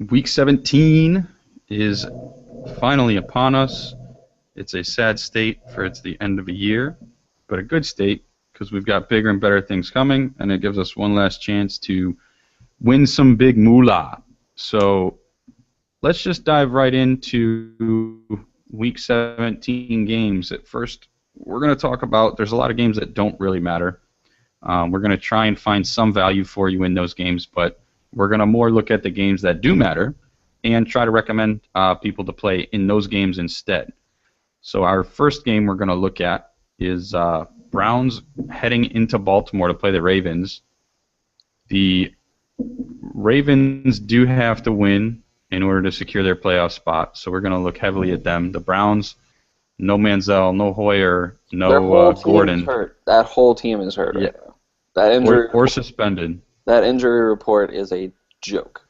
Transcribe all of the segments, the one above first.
Week 17 is finally upon us. It's a sad state for it's the end of a year, but a good state because we've got bigger and better things coming, and it gives us one last chance to win some big moolah. So let's just dive right into Week 17 games. At first, we're going to talk about there's a lot of games that don't really matter. We're going to try and find some value for you in those games, but we're going to more look at the games that do matter and try to recommend people to play in those games instead. So our first game we're going to look at is Browns heading into Baltimore to play the Ravens. The Ravens do have to win in order to secure their playoff spot, so we're going to look heavily at them. The Browns, no Manziel, no Hoyer, no Gordon. Hurt. That whole team is hurt right now. That injury or suspended. That injury report is a joke.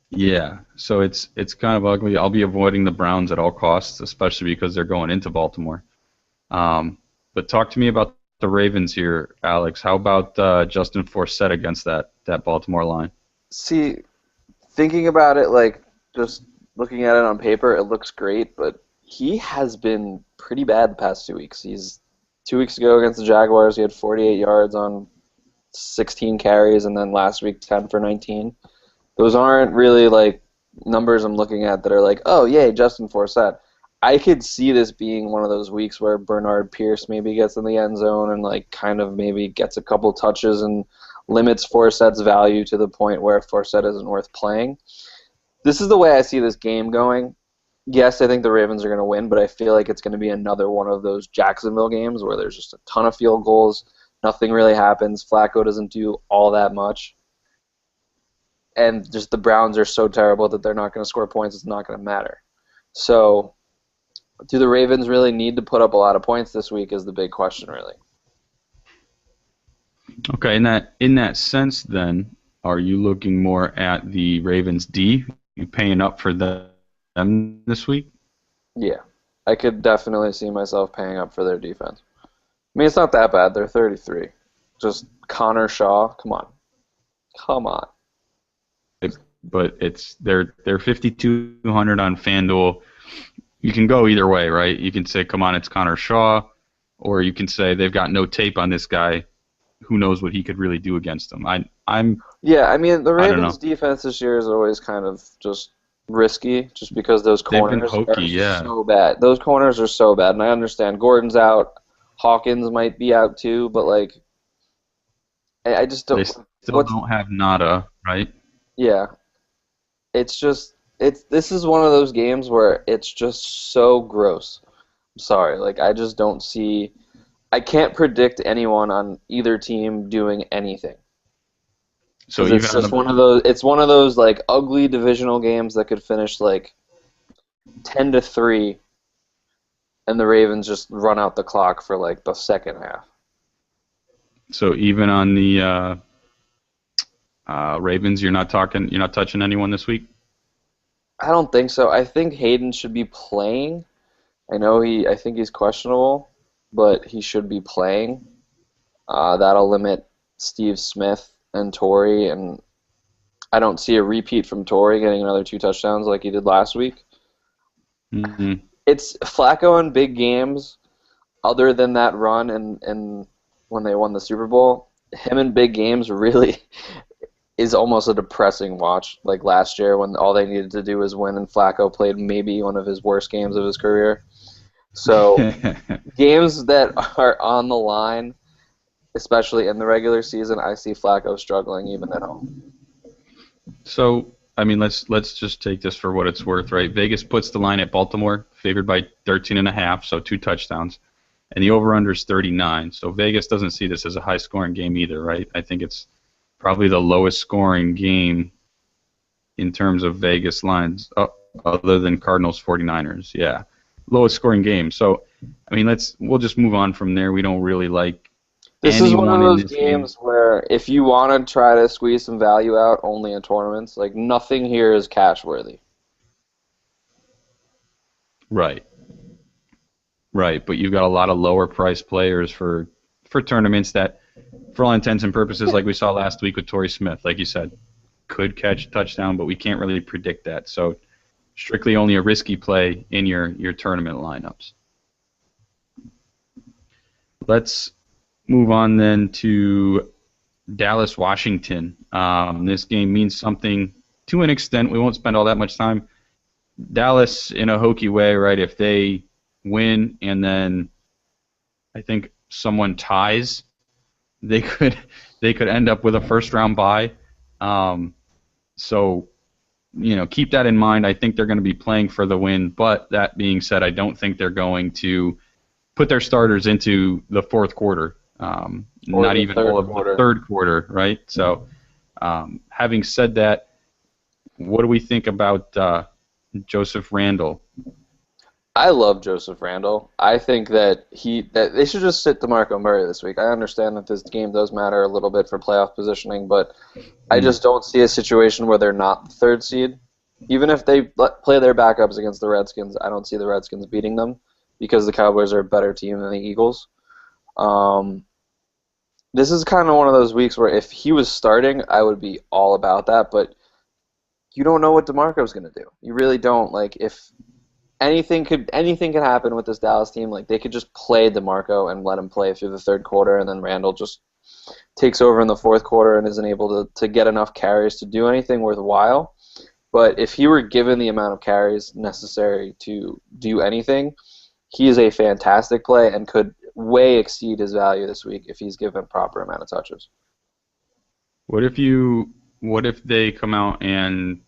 Yeah, so it's kind of ugly. I'll be avoiding the Browns at all costs, especially because they're going into Baltimore. But talk to me about the Ravens here, Alex. How about Justin Forsett against that Baltimore line? See, thinking about it, like just looking at it on paper, it looks great, but he has been pretty bad the past 2 weeks. 2 weeks ago against the Jaguars, he had 48 yards on 16 carries, and then last week 10 for 19. Those aren't really like numbers I'm looking at that are like, oh yay, Justin Forsett. I could see this being one of those weeks where Bernard Pierce maybe gets in the end zone and like kind of maybe gets a couple touches and limits Forsett's value to the point where Forsett isn't worth playing. This is the way I see this game going. Yes, I think the Ravens are going to win, but I feel like it's going to be another one of those Jacksonville games where there's just a ton of field goals. Nothing really happens. Flacco doesn't do all that much. And just the Browns are so terrible that they're not going to score points. It's not going to matter. So do the Ravens really need to put up a lot of points this week is the big question, really. Okay, in that sense, then, are you looking more at the Ravens D? You paying up for them this week? Yeah, I could definitely see myself paying up for their defense. I mean, it's not that bad. They're 33. Just Connor Shaw. Come on. But they're 5,200 on FanDuel. You can go either way, right? You can say, come on, it's Connor Shaw, or you can say they've got no tape on this guy. Who knows what he could really do against them? Yeah, I mean, the Ravens' defense this year is always kind of just risky, just because those corners are so bad. Those corners are so bad, and I understand Gordon's out, Hawkins might be out too, but like, I just don't. They still don't have Nada, right? Yeah, this is one of those games where it's just so gross. I'm sorry, like I just don't see. I can't predict anyone on either team doing anything. So it's just one of those. It's one of those like ugly divisional games that could finish like 10-3, and the Ravens just run out the clock for like the second half. So even on the Ravens, you're not touching anyone this week? I don't think so. I think Hayden should be playing. I think he's questionable, but he should be playing. That'll limit Steve Smith and Torrey, and I don't see a repeat from Torrey getting another 2 touchdowns like he did last week. Mm-hmm. It's Flacco in big games, other than that run and when they won the Super Bowl. Him in big games really is almost a depressing watch. Like last year when all they needed to do was win and Flacco played maybe one of his worst games of his career. So games that are on the line, especially in the regular season, I see Flacco struggling even at home. So, I mean, let's just take this for what it's worth, right? Vegas puts the line at Baltimore, favored by 13.5, so 2 touchdowns. And the over-under is 39. So Vegas doesn't see this as a high-scoring game either, right? I think it's probably the lowest-scoring game in terms of Vegas lines, other than Cardinals 49ers. Yeah, lowest-scoring game. So, I mean, we'll just move on from there. We don't really like This is one of those games where if you want to try to squeeze some value out, only in tournaments. Like, nothing here is cash-worthy. Right. Right, but you've got a lot of lower-priced players for tournaments that, for all intents and purposes, like we saw last week with Torrey Smith, like you said, could catch a touchdown, but we can't really predict that. So strictly only a risky play in your tournament lineups. Let's move on then to Dallas, Washington. This game means something to an extent. We won't spend all that much time. Dallas, in a hokey way, right? If they win and then I think someone ties, they could end up with a first round bye. So keep that in mind. I think they're going to be playing for the win. But that being said, I don't think they're going to put their starters into the fourth quarter. Not even all of the third quarter, right? So, having said that, what do we think about Joseph Randle? I love Joseph Randle. I think that they should just sit DeMarco Murray this week. I understand that this game does matter a little bit for playoff positioning, but I just don't see a situation where they're not the third seed. Even if they play their backups against the Redskins, I don't see the Redskins beating them because the Cowboys are a better team than the Eagles. This is kind of one of those weeks where if he was starting, I would be all about that, but you don't know what DeMarco's going to do. You really don't. Like, if anything could happen with this Dallas team, like they could just play DeMarco and let him play through the third quarter, and then Randle just takes over in the fourth quarter and isn't able to get enough carries to do anything worthwhile. But if he were given the amount of carries necessary to do anything, he is a fantastic play and could way exceed his value this week if he's given a proper amount of touches. What if they come out and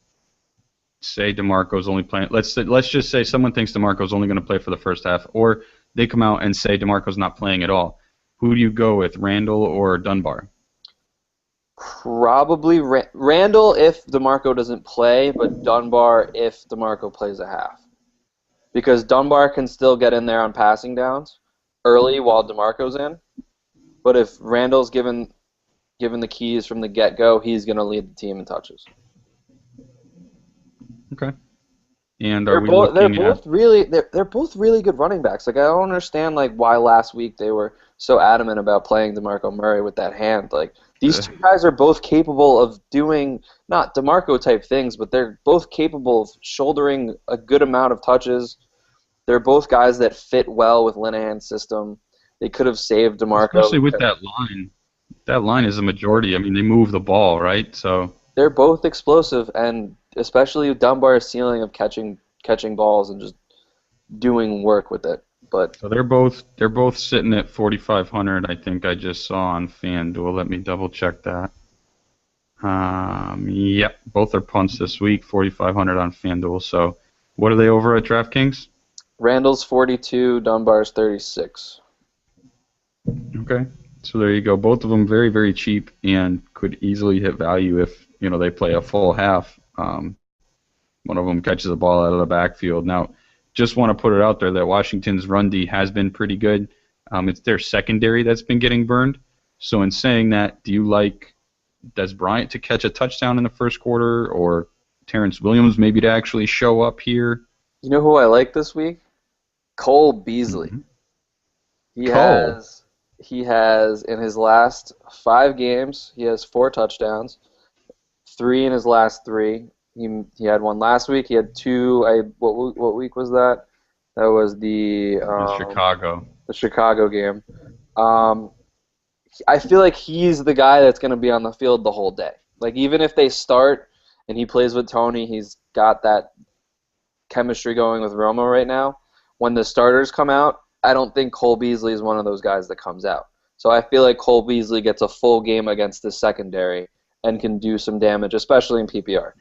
say DeMarco's only playing? Let's just say someone thinks DeMarco's only going to play for the first half, or they come out and say DeMarco's not playing at all. Who do you go with, Randle or Dunbar? Probably Randle if DeMarco doesn't play, but Dunbar if DeMarco plays a half. Because Dunbar can still get in there on passing downs early while DeMarco's in. But if Randle's given the keys from the get-go, he's going to lead the team in touches. Okay. And they're both really good running backs. Like, I don't understand why last week they were so adamant about playing DeMarco Murray with that hand. Like, these two guys are both capable of doing not DeMarco type things, but they're both capable of shouldering a good amount of touches. They're both guys that fit well with Linehan's system. They could have saved DeMarco. Especially with that line. That line is a majority. I mean, they move the ball, right? So they're both explosive, and especially Dunbar's ceiling of catching balls and just doing work with it. But so they're both sitting at 4,500. I think I just saw on FanDuel. Let me double check that. Yep, both are punts this week. 4,500 on FanDuel. So what are they over at DraftKings? Randle's 42, Dunbar's 36. Okay, so there you go. Both of them very, very cheap and could easily hit value if they play a full half. One of them catches the ball out of the backfield. Now, just want to put it out there that Washington's run D has been pretty good. It's their secondary that's been getting burned. So in saying that, do you like Des Bryant to catch a touchdown in the first quarter, or Terrence Williams maybe to actually show up here? You know who I like this week? Cole Beasley. Mm-hmm. He has in his last 5 games, he has 4 touchdowns, 3 in his last 3. He had 1 last week. He had 2. What week was that? That was the Chicago game. I feel like he's the guy that's going to be on the field the whole day. Like, even if they start and he plays with Tony, he's got that chemistry going with Romo right now. When the starters come out, I don't think Cole Beasley is one of those guys that comes out. So I feel like Cole Beasley gets a full game against the secondary and can do some damage, especially in PPR.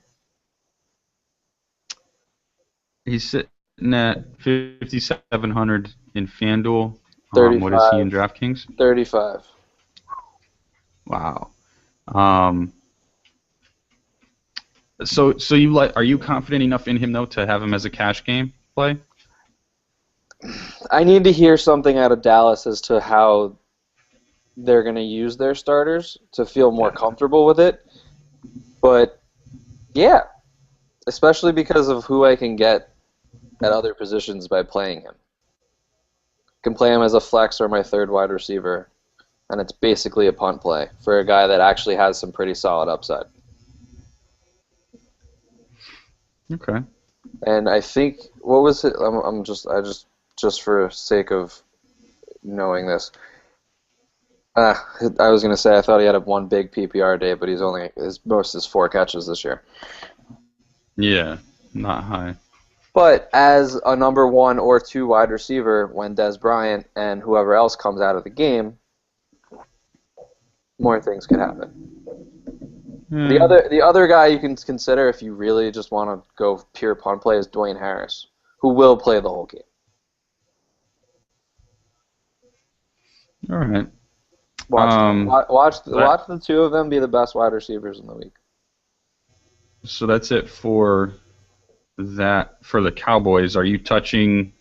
He's sitting at 5,700 in FanDuel. 35. What is he in DraftKings? 35. Wow. So are you confident enough in him though to have him as a cash game play? I need to hear something out of Dallas as to how they're going to use their starters to feel more comfortable with it. But yeah, especially because of who I can get at other positions by playing him. I can play him as a flex or my third wide receiver, and it's basically a punt play for a guy that actually has some pretty solid upside. Okay. And I think what was it? Just for sake of knowing this. I was gonna say I thought he had a one big PPR day, but his most is 4 catches this year. Yeah, not high. But as a number 1 or 2 wide receiver, when Des Bryant and whoever else comes out of the game, more things could happen. Yeah. The other guy you can consider if you really just want to go pure punt play is Dwayne Harris, who will play the whole game. All right. Watch That, watch the two of them be the best wide receivers in the week. so that's it for that for the Cowboys. Are you touching?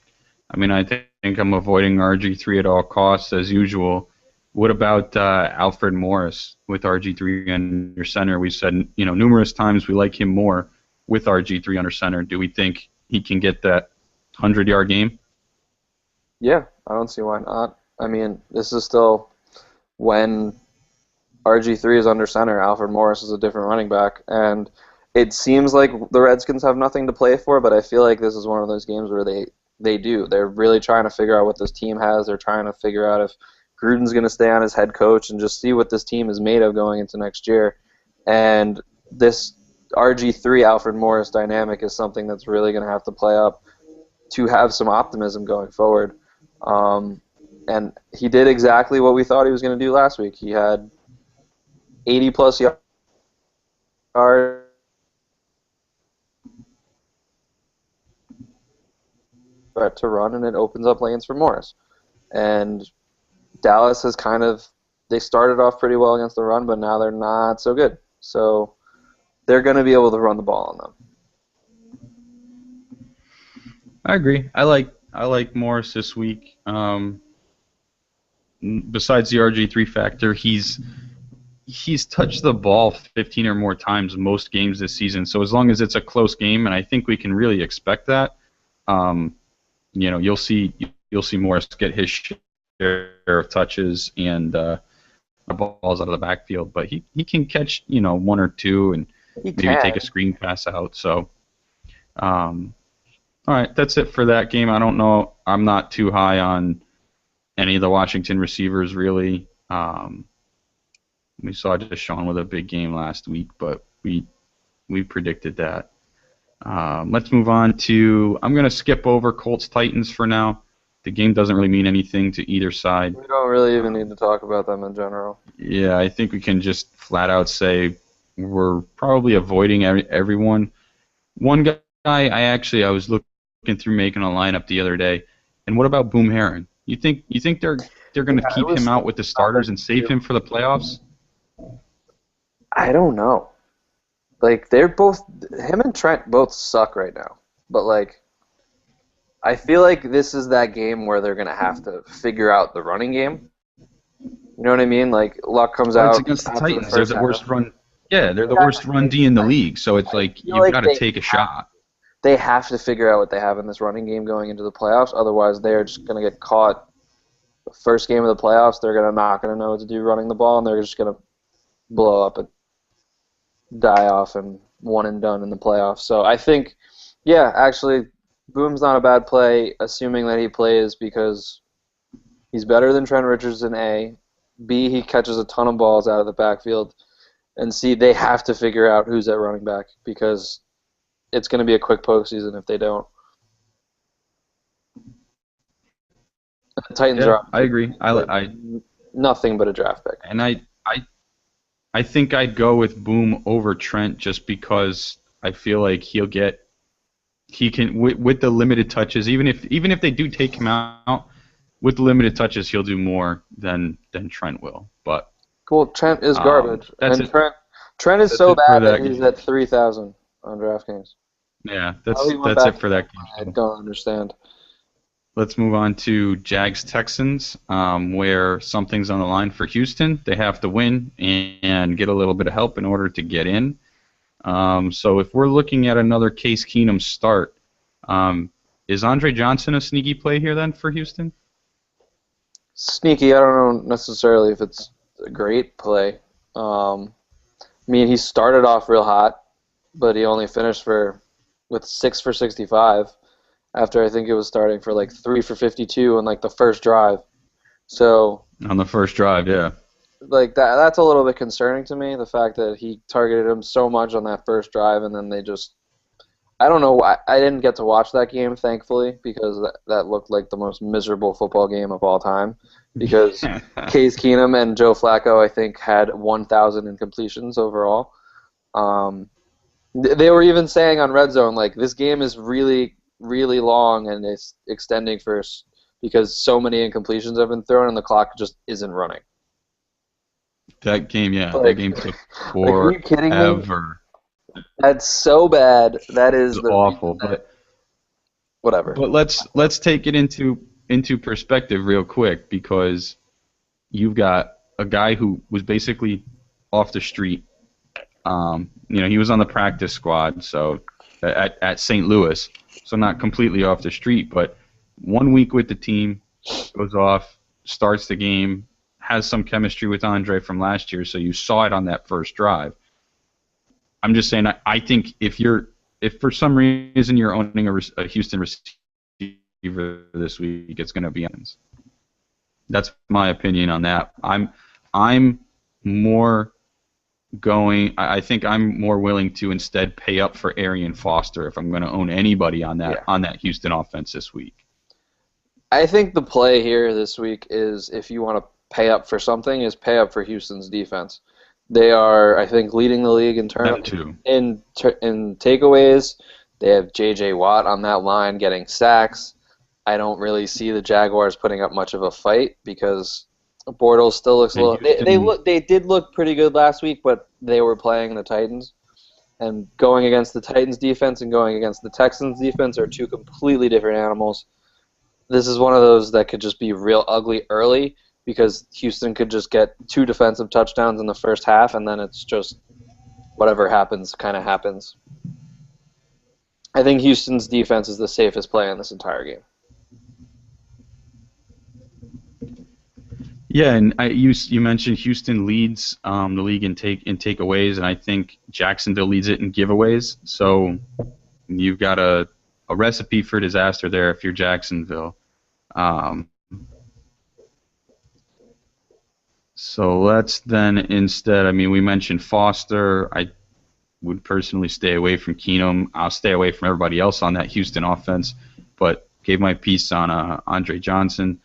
I mean, I think I'm avoiding RG3 at all costs as usual. What about Alfred Morris with RG3 under center? We said numerous times we like him more with RG3 under center. Do we think he can get that 100-yard game? Yeah, I don't see why not. I mean, this is still when RG3 is under center. Alfred Morris is a different running back, and it seems like the Redskins have nothing to play for, but I feel like this is one of those games where they do. They're really trying to figure out what this team has. They're trying to figure out if Gruden's going to stay on as head coach and just see what this team is made of going into next year. And this RG3 Alfred Morris dynamic is something that's really going to have to play up to have some optimism going forward. And he did exactly what we thought he was going to do last week. He had 80-plus yards to run, and it opens up lanes for Morris. And Dallas has they started off pretty well against the run, but now they're not so good. So they're going to be able to run the ball on them. I agree. I like Morris this week. Besides the RG3 factor, he's touched the ball 15 or more times most games this season. So as long as it's a close game, and I think we can really expect that, you'll see Morris get his share of touches and balls out of the backfield. But he can catch 1 or 2 and maybe take a screen pass out. So, all right, that's it for that game. I don't know. I'm not too high on any of the Washington receivers really. We saw Deshaun with a big game last week, but we predicted that. Let's move on to. I'm going to skip over Colts Titans for now. The game doesn't really mean anything to either side. We don't really even need to talk about them in general. Yeah, I think we can just flat out say we're probably avoiding everyone. One guy I was looking through making a lineup the other day, and what about Boom Herron? You think they're going to keep him out with the starters and save him for the playoffs? I don't know. Like him and Trent both suck right now. But I feel like this is that game where they're going to have to figure out the running game. You know what I mean? Like Luck comes out. It's against the Titans. They're the worst run. Yeah, they're the worst run D in the league. So it's like you've got to take a shot. They have to figure out what they have in this running game going into the playoffs. Otherwise, they're just going to get caught. The first game of the playoffs, they're not going to know what to do running the ball, and they're just going to blow up and die off and one and done in the playoffs. So I think, yeah, actually, Boom's not a bad play, assuming that he plays because he's better than Trent Richardson, A. B, he catches a ton of balls out of the backfield. And C, they have to figure out who's at running back because it's going to be a quick postseason if they don't. The Titans are. I agree. I nothing but a draft pick. And I think I'd go with Boom over Trent just because I feel like he can with the limited touches, even if they do take him out with the limited touches, he'll do more than Trent will. But Trent is garbage, and Trent is so bad that he's at 3,000 on DraftKings. Yeah, that's it for that game. I don't understand. Let's move on to Jags-Texans, where something's on the line for Houston. They have to win and get a little bit of help in order to get in. So if we're looking at another Case Keenum start, is Andre Johnson a sneaky play here then for Houston? Sneaky, I don't know necessarily if it's a great play. I mean, he started off real hot, but he only finished for with 6 for 65 after I think it was starting for like 3 for 52 on like the first drive. So On the first drive, yeah. like that's a little bit concerning to me, the fact that he targeted him so much on that first drive and then they just I don't know. I didn't get to watch that game, thankfully, because that looked like the most miserable football game of all time. Because Case Keenum and Joe Flacco, I think, had 1,000 incompletions overall. They were even saying on Red Zone, like, this game is really, really long and it's extending first because so many incompletions have been thrown and the clock just isn't running. That game, yeah. Like, That game took like, are you kidding me? forever. That's so bad. That is It's the awful. but whatever. But let's take it into perspective real quick, because you've got a guy who was basically off the street. He was on the practice squad, so at St. Louis, so not completely off the street, but 1 week with the team, goes off, starts the game, has some chemistry with Andre from last year, so you saw it on that first drive. I'm just saying, I think if for some reason you're owning a Houston receiver this week, it's going to be Evans. That's my opinion on that. I'm more going. I think I'm more willing to instead pay up for Arian Foster if I'm going to own anybody on that Houston offense this week. I think the play here this week is, if you want to pay up for something, is pay up for Houston's defense. They are, I think, leading the league in takeaways. They have J.J. Watt on that line getting sacks. I don't really see the Jaguars putting up much of a fight because Bortles still looks a little. They did look pretty good last week, but they were playing the Titans, and going against the Titans defense and going against the Texans defense are two completely different animals. This is one of those that could just be real ugly early, because Houston could just get 2 defensive touchdowns in the first half, and then it's just whatever happens kind of happens. I think Houston's defense is the safest play in this entire game. Yeah, and you mentioned Houston leads the league in takeaways, and I think Jacksonville leads it in giveaways. So you've got a recipe for disaster there if you're Jacksonville. So let's then instead, we mentioned Foster. I would personally stay away from Keenum. I'll stay away from everybody else on that Houston offense, but gave my piece on Andre Johnson.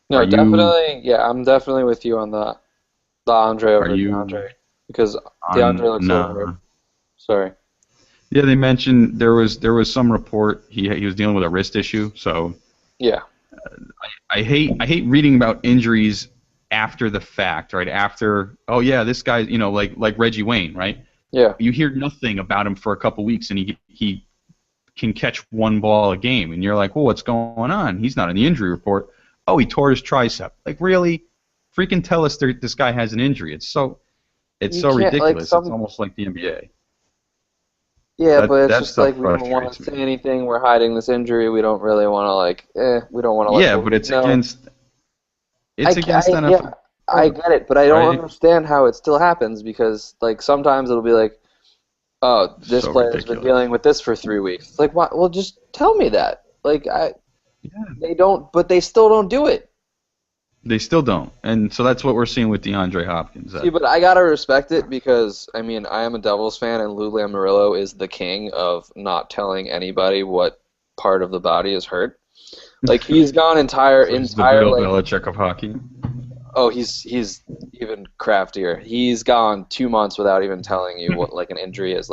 No, definitely. I'm definitely with you on the Andre over DeAndre, because DeAndre looks over. Sorry. Yeah, they mentioned there was some report he was dealing with a wrist issue. So yeah, I hate reading about injuries after the fact, right? After, oh yeah, this guy, like Reggie Wayne, right? Yeah. You hear nothing about him for a couple weeks, and he can catch one ball a game, and you're like, well, what's going on? He's not in the injury report. Oh, he tore his tricep. Like, really? Freaking tell us this guy has an injury. It's so ridiculous. It's almost like the NBA. Yeah, but it's just like we don't want to say anything. We're hiding this injury. We don't really want to we don't want to. Yeah, but it's against. It's against NFL. Yeah, I get it, but I don't understand how it still happens, because sometimes it'll be like, oh, this player's been dealing with this for 3 weeks. It's like, what? Well, just tell me that. They don't, but they still don't do it. They still don't, and so that's what we're seeing with DeAndre Hopkins. See, but I gotta respect it, because I am a Devils fan, and Lou Lamoriello is the king of not telling anybody what part of the body is hurt. He's gone entire the Bill Belichick of hockey. Oh, he's even craftier. He's gone 2 months without even telling you what an injury is.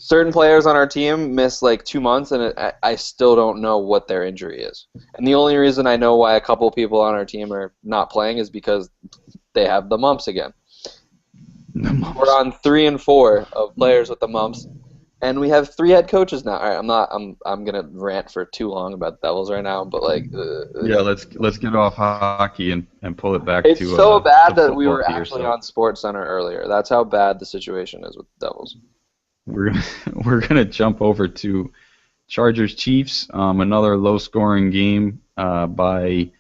Certain players on our team miss 2 months, and I still don't know what their injury is. And the only reason I know why a couple people on our team are not playing is because they have the mumps again. The mumps. We're on 3 and 4 of players with the mumps, and we have 3 head coaches now. All right, I'm gonna rant for too long about the Devils right now, but yeah, let's get off hockey and pull it back to. It's so bad that we were actually on SportsCenter earlier. That's how bad the situation is with the Devils. We're gonna jump over to Chargers Chiefs. Another low-scoring game by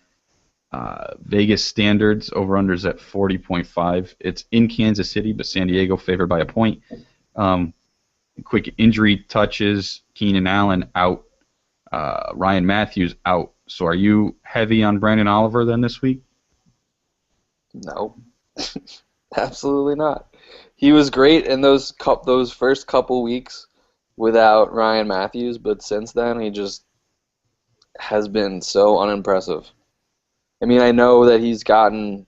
Vegas standards. Over/unders at 40.5. It's in Kansas City, but San Diego favored by a point. quick injury touches. Keenan Allen out. Ryan Matthews out. So are you heavy on Brandon Oliver then this week? No, absolutely not. He was great in those first couple weeks without Ryan Matthews, but since then he just has been so unimpressive. I mean, I know that he's gotten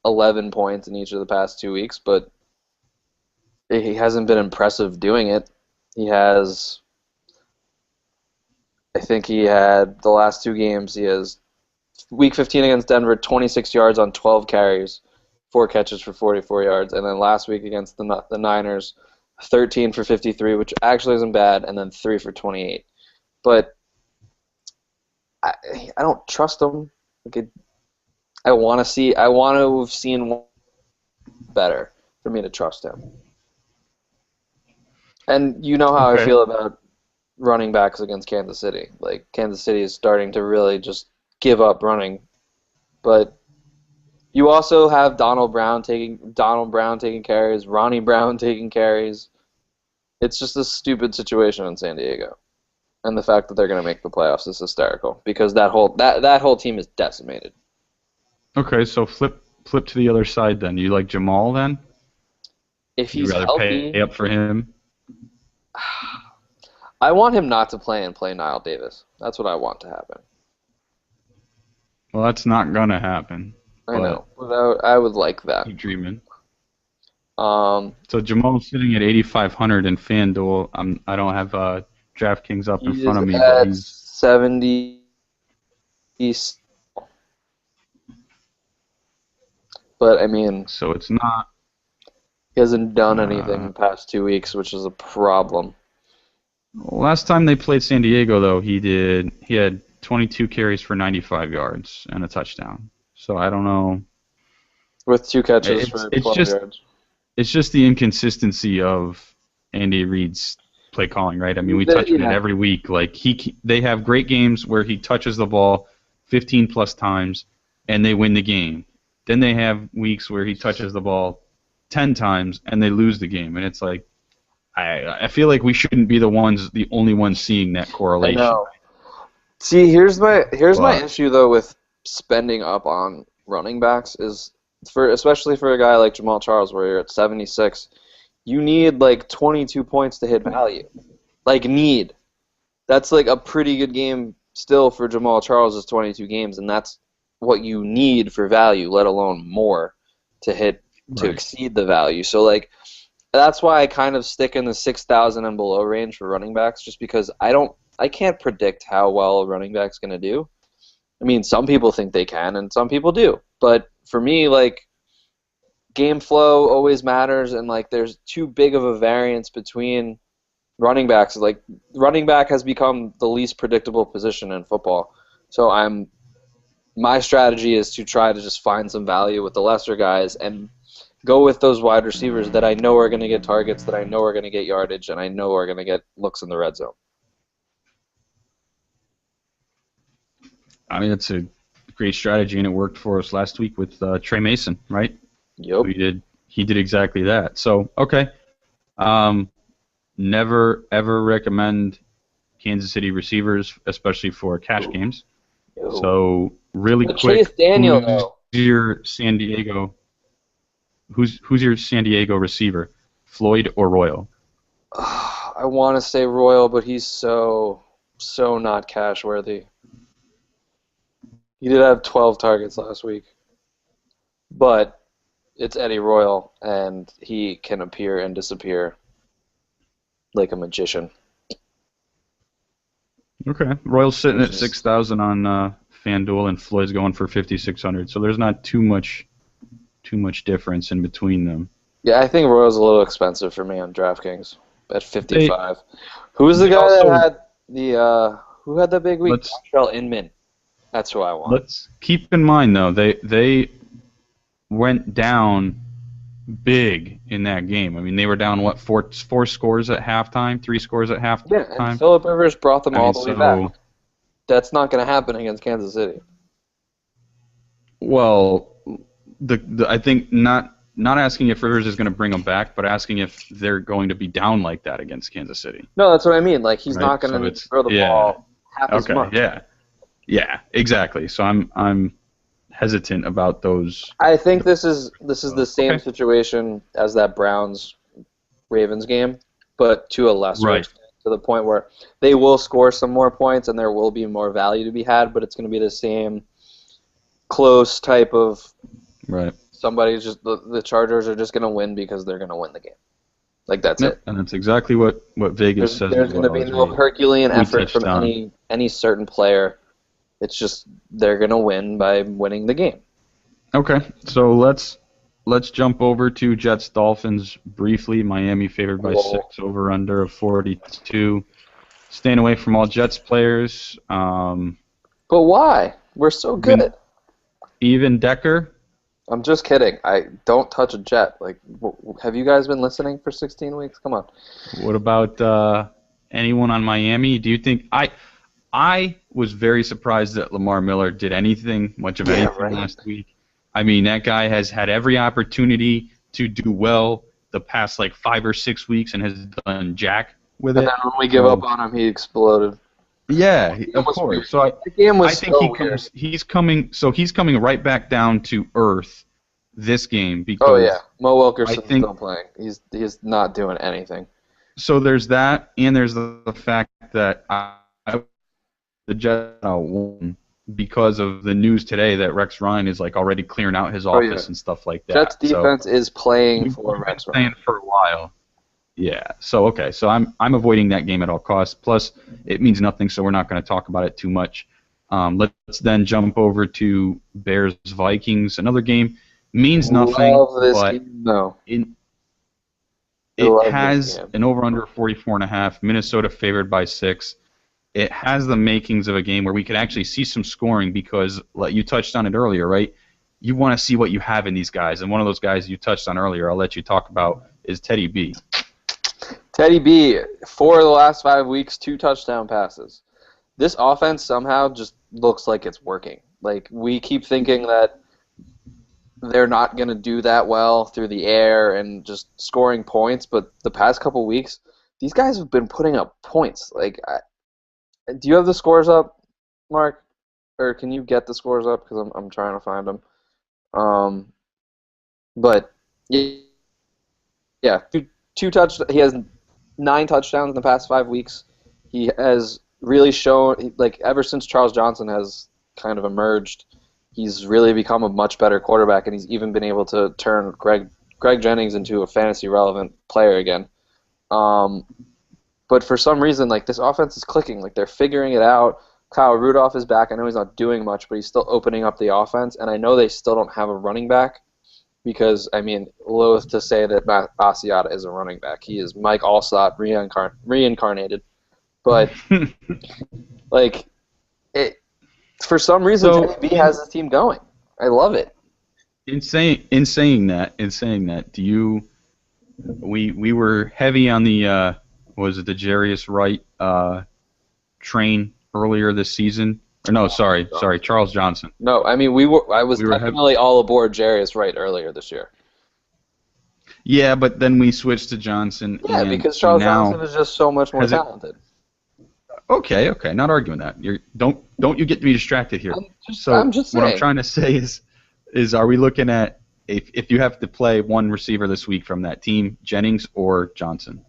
11 points in each of the past 2 weeks, but he hasn't been impressive doing it. I think he had the last 2 games, he has Week 15 against Denver, 26 yards on 12 carries, 4 catches for 44 yards. And then last week against the Niners, 13 for 53, which actually isn't bad, and then 3 for 28. But I don't trust him. I want to have seen one better for me to trust him. And you know how I feel about running backs against Kansas City. Like, Kansas City is starting to really just give up running. But you also have Donald Brown taking carries, Ronnie Brown taking carries. It's just a stupid situation in San Diego. And the fact that they're going to make the playoffs is hysterical because that whole team is decimated. Okay, so flip to the other side then. You like Jamal then? If he's rather healthy, pay up for him? I want him not to play and play Niall Davis. That's what I want to happen. Well, that's not gonna happen. I know, but I would like that. Keep dreaming. So Jamal's sitting at 8,500 in FanDuel. I don't have DraftKings up in front of me, but he's 70. But I mean, so it's not. He hasn't done anything the past 2 weeks, which is a problem. Last time they played San Diego, though, he had 22 carries for 95 yards and a touchdown. So I don't know. With 2 catches for 12 yards. It's just the inconsistency of Andy Reid's play calling, right? I mean, we touch on it every week. Like they have great games where he touches the ball 15 plus times and they win the game. Then they have weeks where he touches the ball 10 times and they lose the game. And it's like, I feel like we shouldn't be the only ones seeing that correlation. I know. See, here's my issue though with spending up on running backs is especially for a guy like Jamal Charles where you're at 76, you need like 22 points to hit value. That's like a pretty good game still for Jamal Charles is 22 games, and that's what you need for value, let alone more to exceed the value. So like that's why I kind of stick in the 6,000 and below range for running backs, just because I can't predict how well a running back's going to do. I mean, some people think they can, and some people do. But for me, like, game flow always matters, and like, there's too big of a variance between running backs. Like, running back has become the least predictable position in football. So my strategy is to try to just find some value with the lesser guys and go with those wide receivers that I know are going to get targets, that I know are going to get yardage, and I know are going to get looks in the red zone. I mean, it's a great strategy, and it worked for us last week with Trey Mason, right? Yep. He did exactly that. So, okay. Never, ever recommend Kansas City receivers, especially for cash games. Yo. So, really but quick, Chase Daniel, though. Who's your San Diego receiver, Floyd or Royal? I want to say Royal, but he's so not cash worthy. He did have 12 targets last week, but it's Eddie Royal, and he can appear and disappear like a magician. Okay, Royal's sitting at 6,000 on FanDuel, and Floyd's going for 5,600. So there's not too much difference in between them. Yeah, I think Royal's a little expensive for me on DraftKings at 55. Who's the guy that had who had the big week? Montreal Inman. That's who I want. Let's keep in mind though they went down big in that game. I mean, they were down four scores at halftime, 3 scores at halftime. Yeah, and Phillip Rivers brought them all the way back. That's not going to happen against Kansas City. Well, I think not not asking if Rivers is going to bring them back, but asking if they're going to be down like that against Kansas City. No, that's what I mean. Like, he's Right? not going to So throw the ball half as Okay, much. yeah, exactly. So I'm hesitant about those. I think this is the same situation as that Browns-Ravens game, but to a lesser extent, to the point where they will score some more points and there will be more value to be had, but it's going to be the same close type of somebody's just the Chargers are just going to win because they're going to win the game. Like, that's it. And that's exactly what Vegas says. There's going to be no Herculean effort from any certain player. It's just they're going to win by winning the game. Okay, so let's jump over to Jets Dolphins briefly. Miami favored by 6, over under of 42. Staying away from all Jets players. But why? We're so good. Even Decker. I'm just kidding. I don't touch a Jet. Like, have you guys been listening for 16 weeks? Come on. What about anyone on Miami? Do you think I was very surprised that Lamar Miller did anything last week. I mean, that guy has had every opportunity to do well the past 5 or 6 weeks and has done jack with it. And then when we give up on him, he exploded. Yeah, of course. So I think he's coming right back down to earth this game because Mo Wilkerson's still playing. He's not doing anything. So there's that, and there's the fact that the Jets won because of the news today that Rex Ryan is already clearing out his office and stuff like that. Jets defense is playing for Rex Ryan. Playing for a while. Yeah. So okay. So I'm avoiding that game at all costs. Plus, it means nothing, so we're not going to talk about it too much. Let's then jump over to Bears Vikings. Another game means nothing, but it has an over/under 44.5. Minnesota favored by 6. It has the makings of a game where we could actually see some scoring because you touched on it earlier, right? You want to see what you have in these guys, and one of those guys you touched on earlier, I'll let you talk about, is Teddy B. Teddy B, 4 of the last 5 weeks, 2 touchdown passes. This offense somehow just looks like it's working. We keep thinking that they're not going to do that well through the air and just scoring points, but the past couple weeks, these guys have been putting up points. Do you have the scores up, Mark? Or can you get the scores up? Because I'm trying to find them. But yeah, he has 9 touchdowns in the past 5 weeks. He has really shown, ever since Charles Johnson has kind of emerged, he's really become a much better quarterback, and he's even been able to turn Greg Jennings into a fantasy relevant player again. But for some reason, this offense is clicking. They're figuring it out. Kyle Rudolph is back. I know he's not doing much, but he's still opening up the offense. And I know they still don't have a running back because, loath to say that Matt Asiata is a running back. He is Mike Allstott reincarnated. But, for some reason, Teddy B has his team going. I love it. In saying that, do you? We were heavy on the was it the Jarius Wright train earlier this season? Or no, sorry, Charles Johnson. No, I was definitely all aboard Jarius Wright earlier this year. Yeah, but then we switched to Johnson. Yeah, because Charles Johnson is just so much more talented. Okay, not arguing that. Don't you get me distracted here. I'm just saying. What I'm trying to say is are we looking at if you have to play one receiver this week from that team, Jennings or Johnson?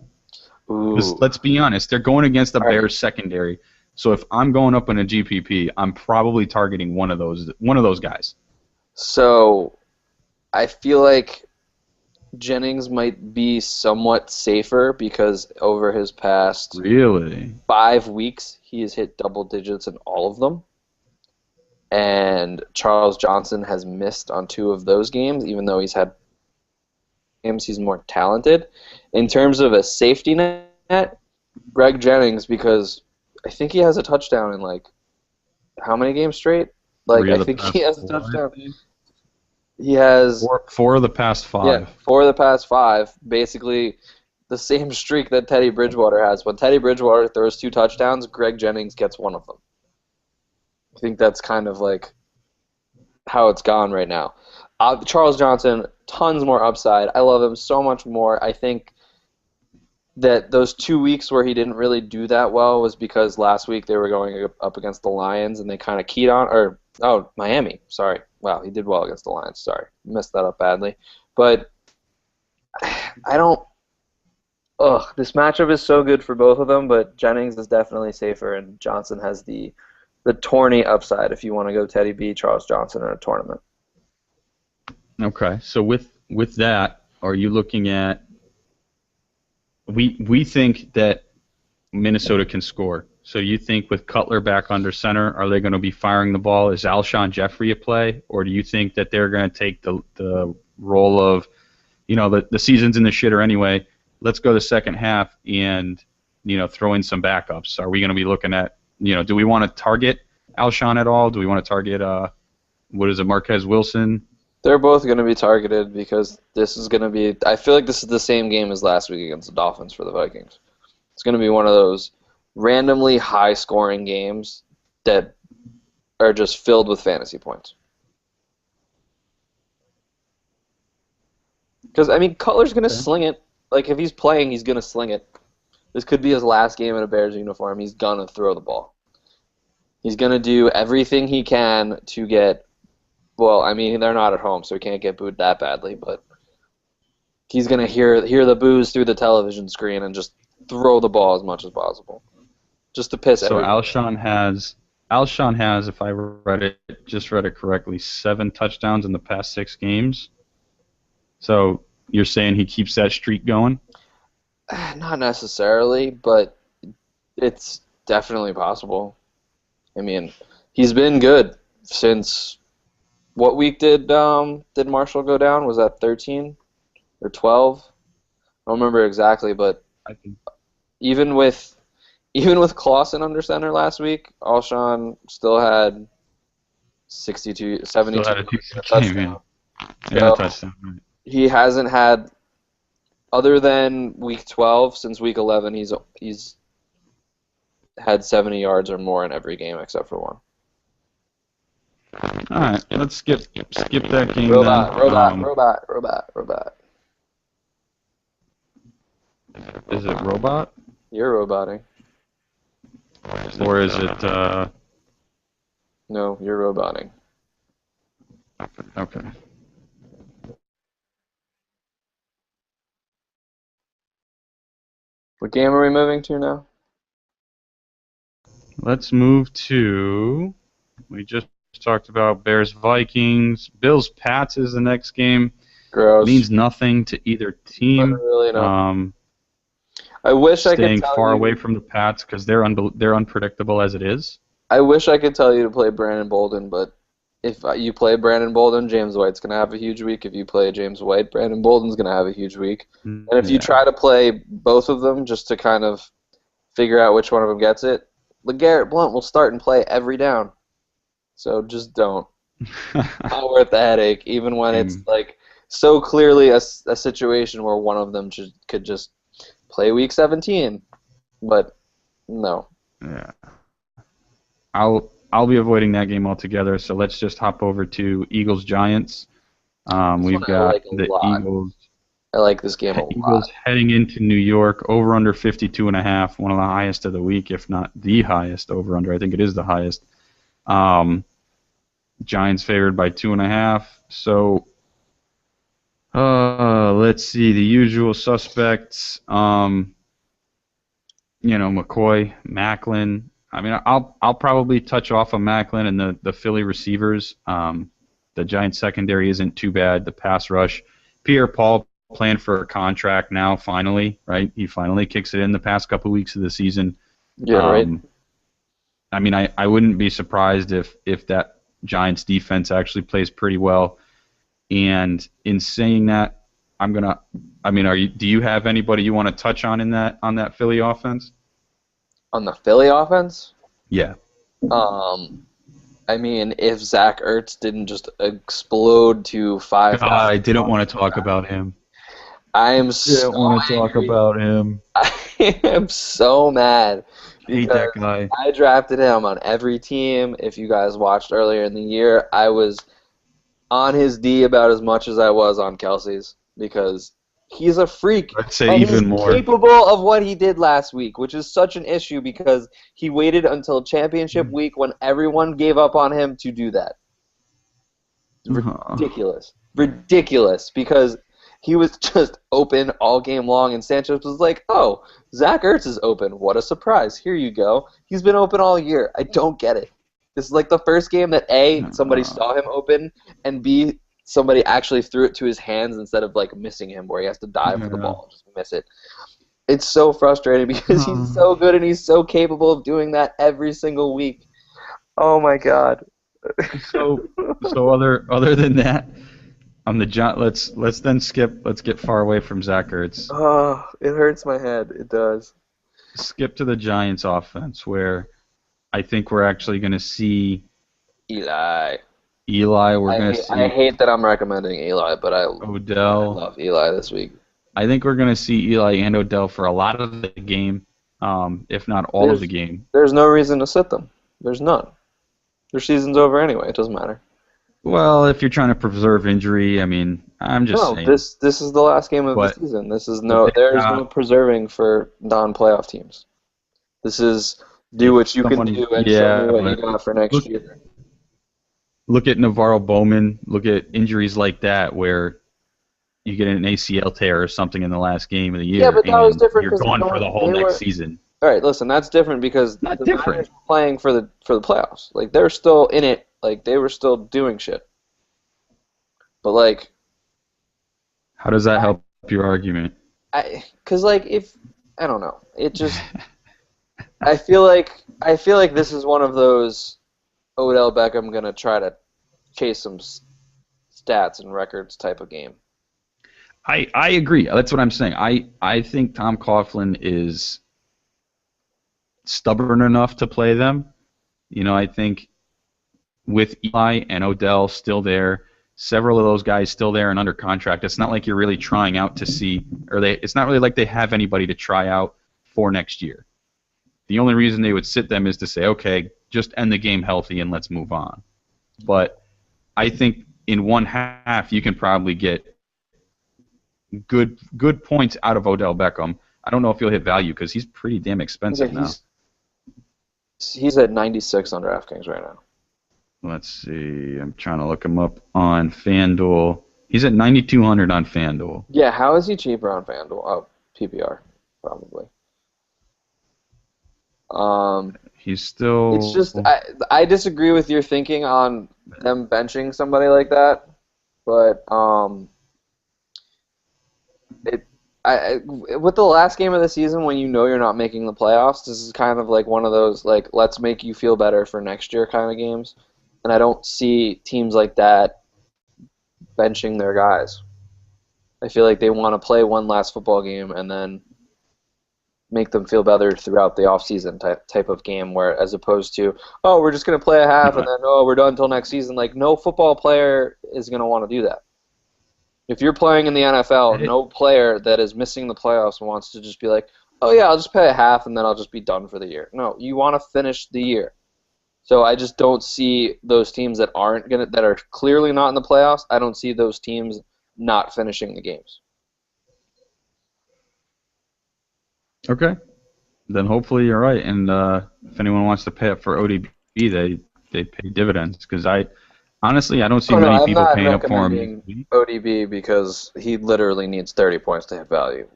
Because let's be honest, they're going against the Bears secondary. So if I'm going up in a GPP, I'm probably targeting one of those guys. So I feel like Jennings might be somewhat safer because over his past 5 weeks, he has hit double digits in all of them. And Charles Johnson has missed on 2 of those games, even though he's had games he's more talented. In terms of a safety net, Greg Jennings, because I think he has a touchdown in how many games straight? I think he has a touchdown. He has 4 of the past 5. Yeah, 4 of the past 5. Basically, the same streak that Teddy Bridgewater has. When Teddy Bridgewater throws 2 touchdowns, Greg Jennings gets 1 of them. I think that's kind of how it's gone right now. Charles Johnson, tons more upside. I love him so much more. I think that those 2 weeks where he didn't really do that well was because last week they were going up against the Lions and they kind of keyed on, Miami, sorry. Wow, he did well against the Lions, sorry. Messed that up badly. But this matchup is so good for both of them, but Jennings is definitely safer, and Johnson has the tourney upside if you want to go Teddy B, Charles Johnson in a tournament. Okay, so with that, are you looking at we think that Minnesota can score. So you think with Cutler back under center, are they going to be firing the ball? Is Alshon Jeffrey a play? Or do you think that they're going to take the role of, the season's in the shitter anyway, let's go the second half and, throw in some backups? Are we going to be looking at, do we want to target Alshon at all? Do we want to target, Marquez Wilson? They're both going to be targeted because this is going to be – I feel like this is the same game as last week against the Dolphins for the Vikings. It's going to be one of those randomly high-scoring games that are just filled with fantasy points. Because, Cutler's going to sling it. Like, if he's playing, he's going to sling it. This could be his last game in a Bears uniform. He's going to throw the ball. He's going to do everything he can to get – well, they're not at home, so he can't get booed that badly, but he's going to hear the boos through the television screen and just throw the ball as much as possible, just to piss everyone. So Alshon has, if I read it correctly, 7 touchdowns in the past 6 games. So you're saying he keeps that streak going? Not necessarily, but it's definitely possible. He's been good since... What week did Marshall go down? Was that 13 or 12? I don't remember exactly, but even with Clausen under center last week, Alshon still had 72. Still had a touchdown. Yeah, touchdown. Right. He hasn't had, other than week 12, since week 11, he's had 70 yards or more in every game except for one. All right, let's skip that game. Robot. Is it robot? You're roboting. Or is it? No, you're roboting. Okay. What game are we moving to now? Let's move to. We just talked about Bears-Vikings. Bills-Pats is the next game. Gross. Means nothing to either team. Really not. I wish I could staying far away from the Pats because they're unpredictable as it is. I wish I could tell you to play Brandon Bolden, but if you play Brandon Bolden, James White's going to have a huge week. If you play James White, Brandon Bolden's going to have a huge week. And if you try to play both of them just to kind of figure out which one of them gets it, LeGarrette Blount will start and play every down. So just don't. Not worth the headache, even when it's like so clearly a situation where one of them could just play week 17. But no. Yeah. I'll be avoiding that game altogether. So let's just hop over to Eagles-Giants. We've got the Eagles. I like this game a lot. Eagles heading into New York, over under 52.5, one of the highest of the week, if not the highest over under. I think it is the highest. Giants favored by 2.5. So let's see, the usual suspects. McCoy, Macklin. I'll probably touch off of Macklin and the Philly receivers. The Giants secondary isn't too bad. The pass rush. Pierre-Paul playing for a contract now, finally, right? He finally kicks it in the past couple weeks of the season. Yeah, right. I wouldn't be surprised if that Giants defense actually plays pretty well. And in saying that, do you have anybody you want to touch on on that Philly offense? On the Philly offense? Yeah. If Zach Ertz didn't just explode to 5. I didn't want to talk about him. I am about him. I am so mad. I hate that guy. I drafted him on every team. If you guys watched earlier in the year, I was on his D about as much as I was on Kelsey's because he's a freak. I'd say and even he's more. capable of what he did last week, which is such an issue because he waited until championship week when everyone gave up on him to do that. Ridiculous. Ridiculous because he was just open all game long, and Sanchez was like, oh, Zach Ertz is open. What a surprise. Here you go. He's been open all year. I don't get it. This is like the first game that A, somebody saw him open, and B, somebody actually threw it to his hands instead of like missing him where he has to dive for the ball and just miss it. It's so frustrating because he's so good and he's so capable of doing that every single week. Oh my God. So other than that, on the let's then skip. Let's get far away from Zach Ertz. Oh, it hurts my head. It does. Skip to the Giants offense, where I think we're actually going to see Eli. We're going to see. I hate that I'm recommending Eli, but I Odell. love Eli this week. I think we're going to see Eli and Odell for a lot of the game, if not all of the game. There's no reason to sit them. There's none. Their season's over anyway. It doesn't matter. Well, if you're trying to preserve injury, I mean, I'm just saying. This is the last game of the season. There's no preserving for non-playoff teams. This is do what you can do and show me what you got for next year. Look at Navarro Bowman. Look at injuries like that where you get an ACL tear or something in the last game of the year. Yeah, but that was different. You're gone for the whole next season. All right, listen, that's different because the Niners were playing for the playoffs. Like they're still in it. Like they were still doing shit. But like, how does that help your argument? Because like if I don't know, it just I feel like this is one of those Odell Beckham gonna try to chase some stats and records type of game. I agree. That's what I'm saying. I think Tom Coughlin is stubborn enough to play them. You know, I think with Eli and Odell still there, several of those guys still there and under contract, it's not like you're really trying out to see, it's not really like they have anybody to try out for next year. The only reason they would sit them is to say, okay, just end the game healthy and let's move on. But I think in one half you can probably get good points out of Odell Beckham. I don't know if he'll hit value because he's pretty damn expensive now. He's at 96 on DraftKings right now. Let's see. I'm trying to look him up on FanDuel. He's at 9,200 on FanDuel. Yeah, how is he cheaper on FanDuel? Oh, PPR, probably. He's still... It's just, I disagree with your thinking on them benching somebody like that, but with the last game of the season, when you know you're not making the playoffs, this is kind of like one of those, like, let's make you feel better for next year kind of games. And I don't see teams like that benching their guys. I feel like they want to play one last football game and then make them feel better throughout the offseason type of game, where as opposed to, oh, we're just going to play a half and then, oh, we're done until next season. Like, no football player is going to want to do that. If you're playing in the NFL, no player that is missing the playoffs wants to just be like, oh, yeah, I'll just pay a half and then I'll just be done for the year. No, you want to finish the year. So I just don't see those teams that are clearly not in the playoffs. I don't see those teams not finishing the games. Okay. Then hopefully you're right. And if anyone wants to pay up for ODB, they pay dividends. Because honestly, I don't see many people paying up for him. ODB because he literally needs 30 points to hit value,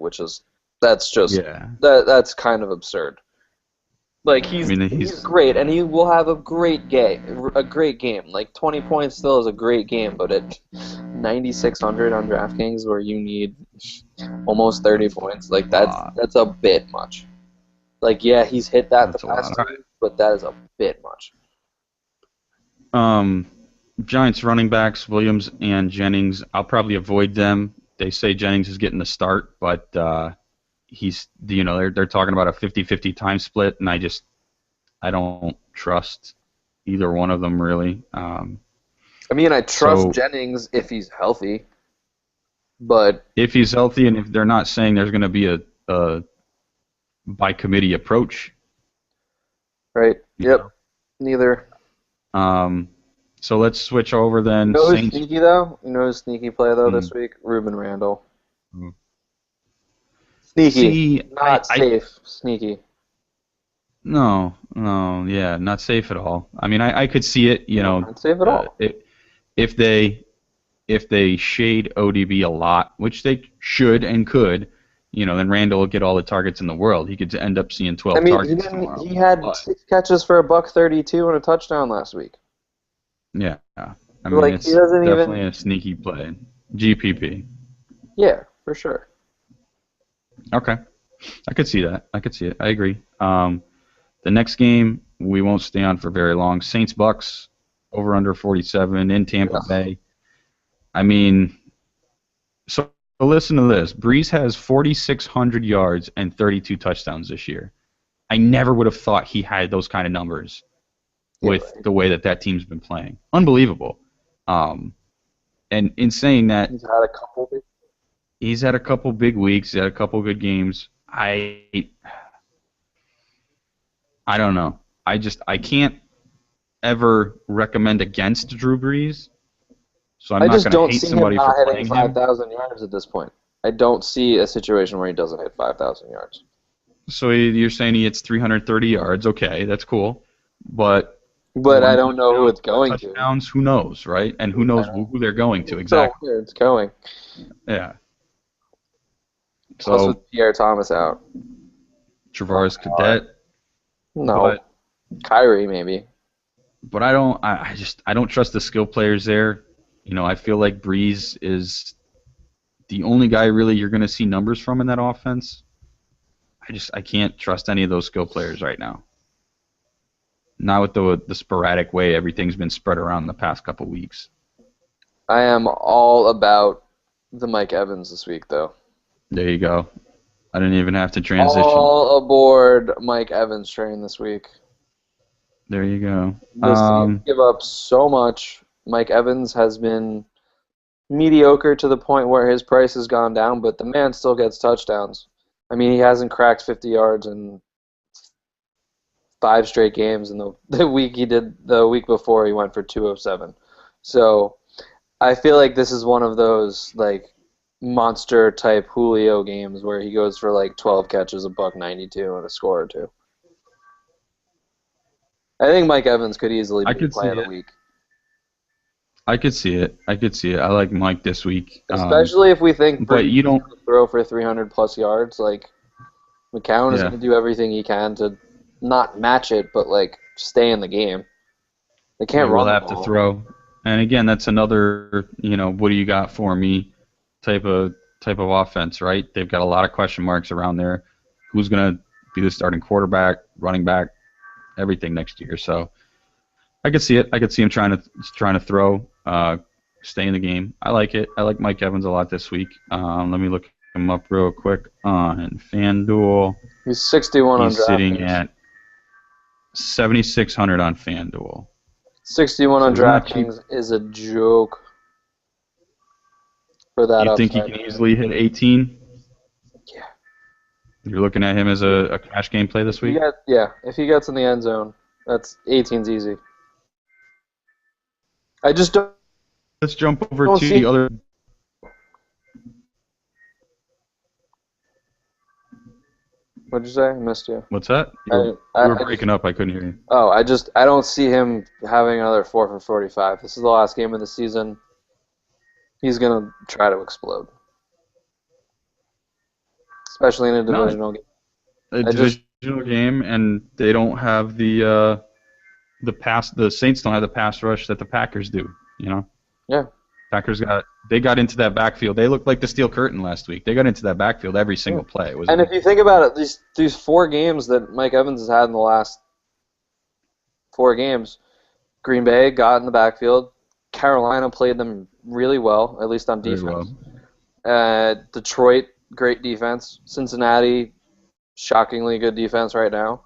that's kind of absurd. Like he's great, and he will have a great game. Like 20 points still is a great game, but at 9,600 on DraftKings, where you need almost 30 points, like that's a bit much. Like yeah, he's hit that the past time, but that is a bit much. Giants running backs, Williams and Jennings, I'll probably avoid them. They say Jennings is getting the start, but they're talking about a 50-50 time split, and I don't trust either one of them really. I trust Jennings if he's healthy, but if he's healthy, and if they're not saying there's going to be a by committee approach, right? Yep. Neither. So let's switch over then. You know who's Saints. sneaky though? You know who's sneaky play though this week? Ruben Randall. Mm. Sneaky, See, not safe. Sneaky. No, yeah, not safe at all. I mean, I could see it, Not safe at all. if they shade ODB a lot, which they should and could, then Randall will get all the targets in the world. He could end up seeing 12 targets tomorrow. He had 6 catches for $132 and a touchdown last week. Yeah, I mean, it's definitely a sneaky play. GPP. Yeah, for sure. Okay, I could see that. I could see it. I agree. The next game we won't stay on for very long. Saints Bucks over under 47 in Tampa Bay. I mean, so listen to this. Breeze has 4,600 yards and 32 touchdowns this year. I never would have thought he had those kind of numbers with the way that team's been playing. Unbelievable. And in saying that, he's had a couple big weeks. He's had a couple good games. I don't know. I can't ever recommend against Drew Brees. So I'm not going to hate somebody for playing him. I just don't see him not hitting 5,000 yards at this point. I don't see a situation where he doesn't hit 5,000 yards. So you're saying he hits 330 yards. Okay, that's cool. But I don't know who it's going touchdowns, to. Who knows, right? And who knows who they're going to exactly. Where it's going. Yeah. Plus with Pierre Thomas out. Travaris Cadet. No. Kyrie maybe. But I don't trust the skill players there. I feel like Breeze is the only guy really you're going to see numbers from in that offense. I can't trust any of those skill players right now. Not with the sporadic way everything's been spread around the past couple weeks. I am all about the Mike Evans this week, though. There you go. I didn't even have to transition. All aboard Mike Evans train this week. There you go. Listen, give up so much. Mike Evans has been mediocre to the point where his price has gone down, but the man still gets touchdowns. I mean, he hasn't cracked 50 yards in 5 straight games, and the week before he went for 207. So I feel like this is one of those monster type Julio games where he goes for 12 catches, $192, and a score or two. I think Mike Evans could easily be play of the week. I could see it. I like Mike this week. Especially if we think but you don't throw for 300+ yards. McCown is going to do everything he can to not match it, but stay in the game. They can't run. We'll have to throw. And again, that's another, what do you got for me type of offense, right? They've got a lot of question marks around there. Who's going to be the starting quarterback, running back, everything next year? So I could see it. I could see him trying to throw, stay in the game. I like it. I like Mike Evans a lot this week. Let me look him up real quick on FanDuel. He's 61 on DraftKings. He's sitting at 7,600 on FanDuel. 61 on DraftKings is a joke for that. You think he can easily hit 18? Yeah. You're looking at him as a cash game play this week? Yeah, if he gets in the end zone, that's 18's easy. I just don't. Let's jump over to the other. What'd you say? I missed you. What's that? You were breaking up. I couldn't hear you. Oh, I don't see him having another 4 for 45. This is the last game of the season. He's gonna try to explode, especially in a divisional game. Divisional game, and they don't have the pass. The Saints don't have the pass rush that the Packers do. Yeah. Packers got into that backfield. They looked like the steel curtain last week. They got into that backfield every single play. And if you think about it, these 4 games that Mike Evans has had in the last 4 games, Green Bay got in the backfield. Carolina played them really well, at least on defense. Detroit, great defense. Cincinnati, shockingly good defense right now.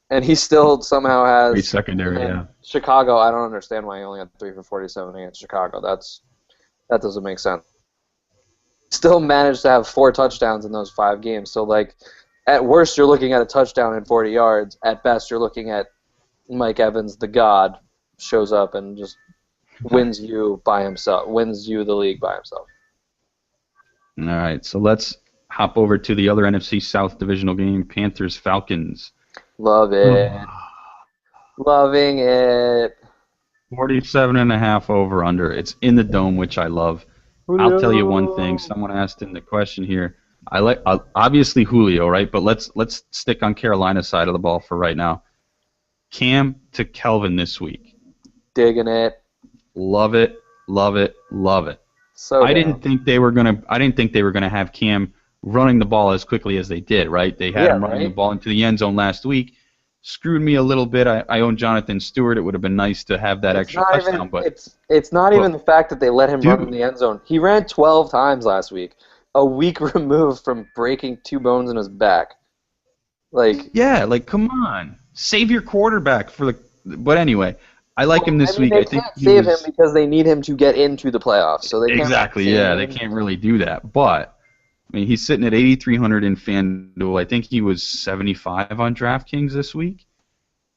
And he still somehow has great secondary. Yeah. Chicago, I don't understand why he only had 3 for 47 against Chicago. That doesn't make sense. Still managed to have 4 touchdowns in those 5 games. So, at worst, you're looking at a touchdown and 40 yards. At best, you're looking at Mike Evans, the god, shows up and just wins you by himself, wins you the league by himself. All right, so let's hop over to the other NFC South divisional game, Panthers Falcons. Love it. Loving it. 47.5 over under. It's in the dome, which I love. Julio. I'll tell you one thing. Someone asked in the question here. I like obviously Julio, right? But let's stick on Carolina's side of the ball for right now. Cam to Kelvin this week. Digging it. Love it, love it, love it. So I didn't think they were gonna have Cam running the ball as quickly as they did, right? They had him running the ball into the end zone last week. Screwed me a little bit. I own Jonathan Stewart. It would have been nice to have that extra touchdown, but it's not even the fact that they let him run in the end zone. He ran 12 times last week, a week removed from breaking 2 bones in his back. Come on, save your quarterback for the. But anyway, I like him this week. They can't save him because they need him to get into the playoffs. So they they can't really do that. But I mean, he's sitting at 8,300 in FanDuel. I think he was 75 on DraftKings this week.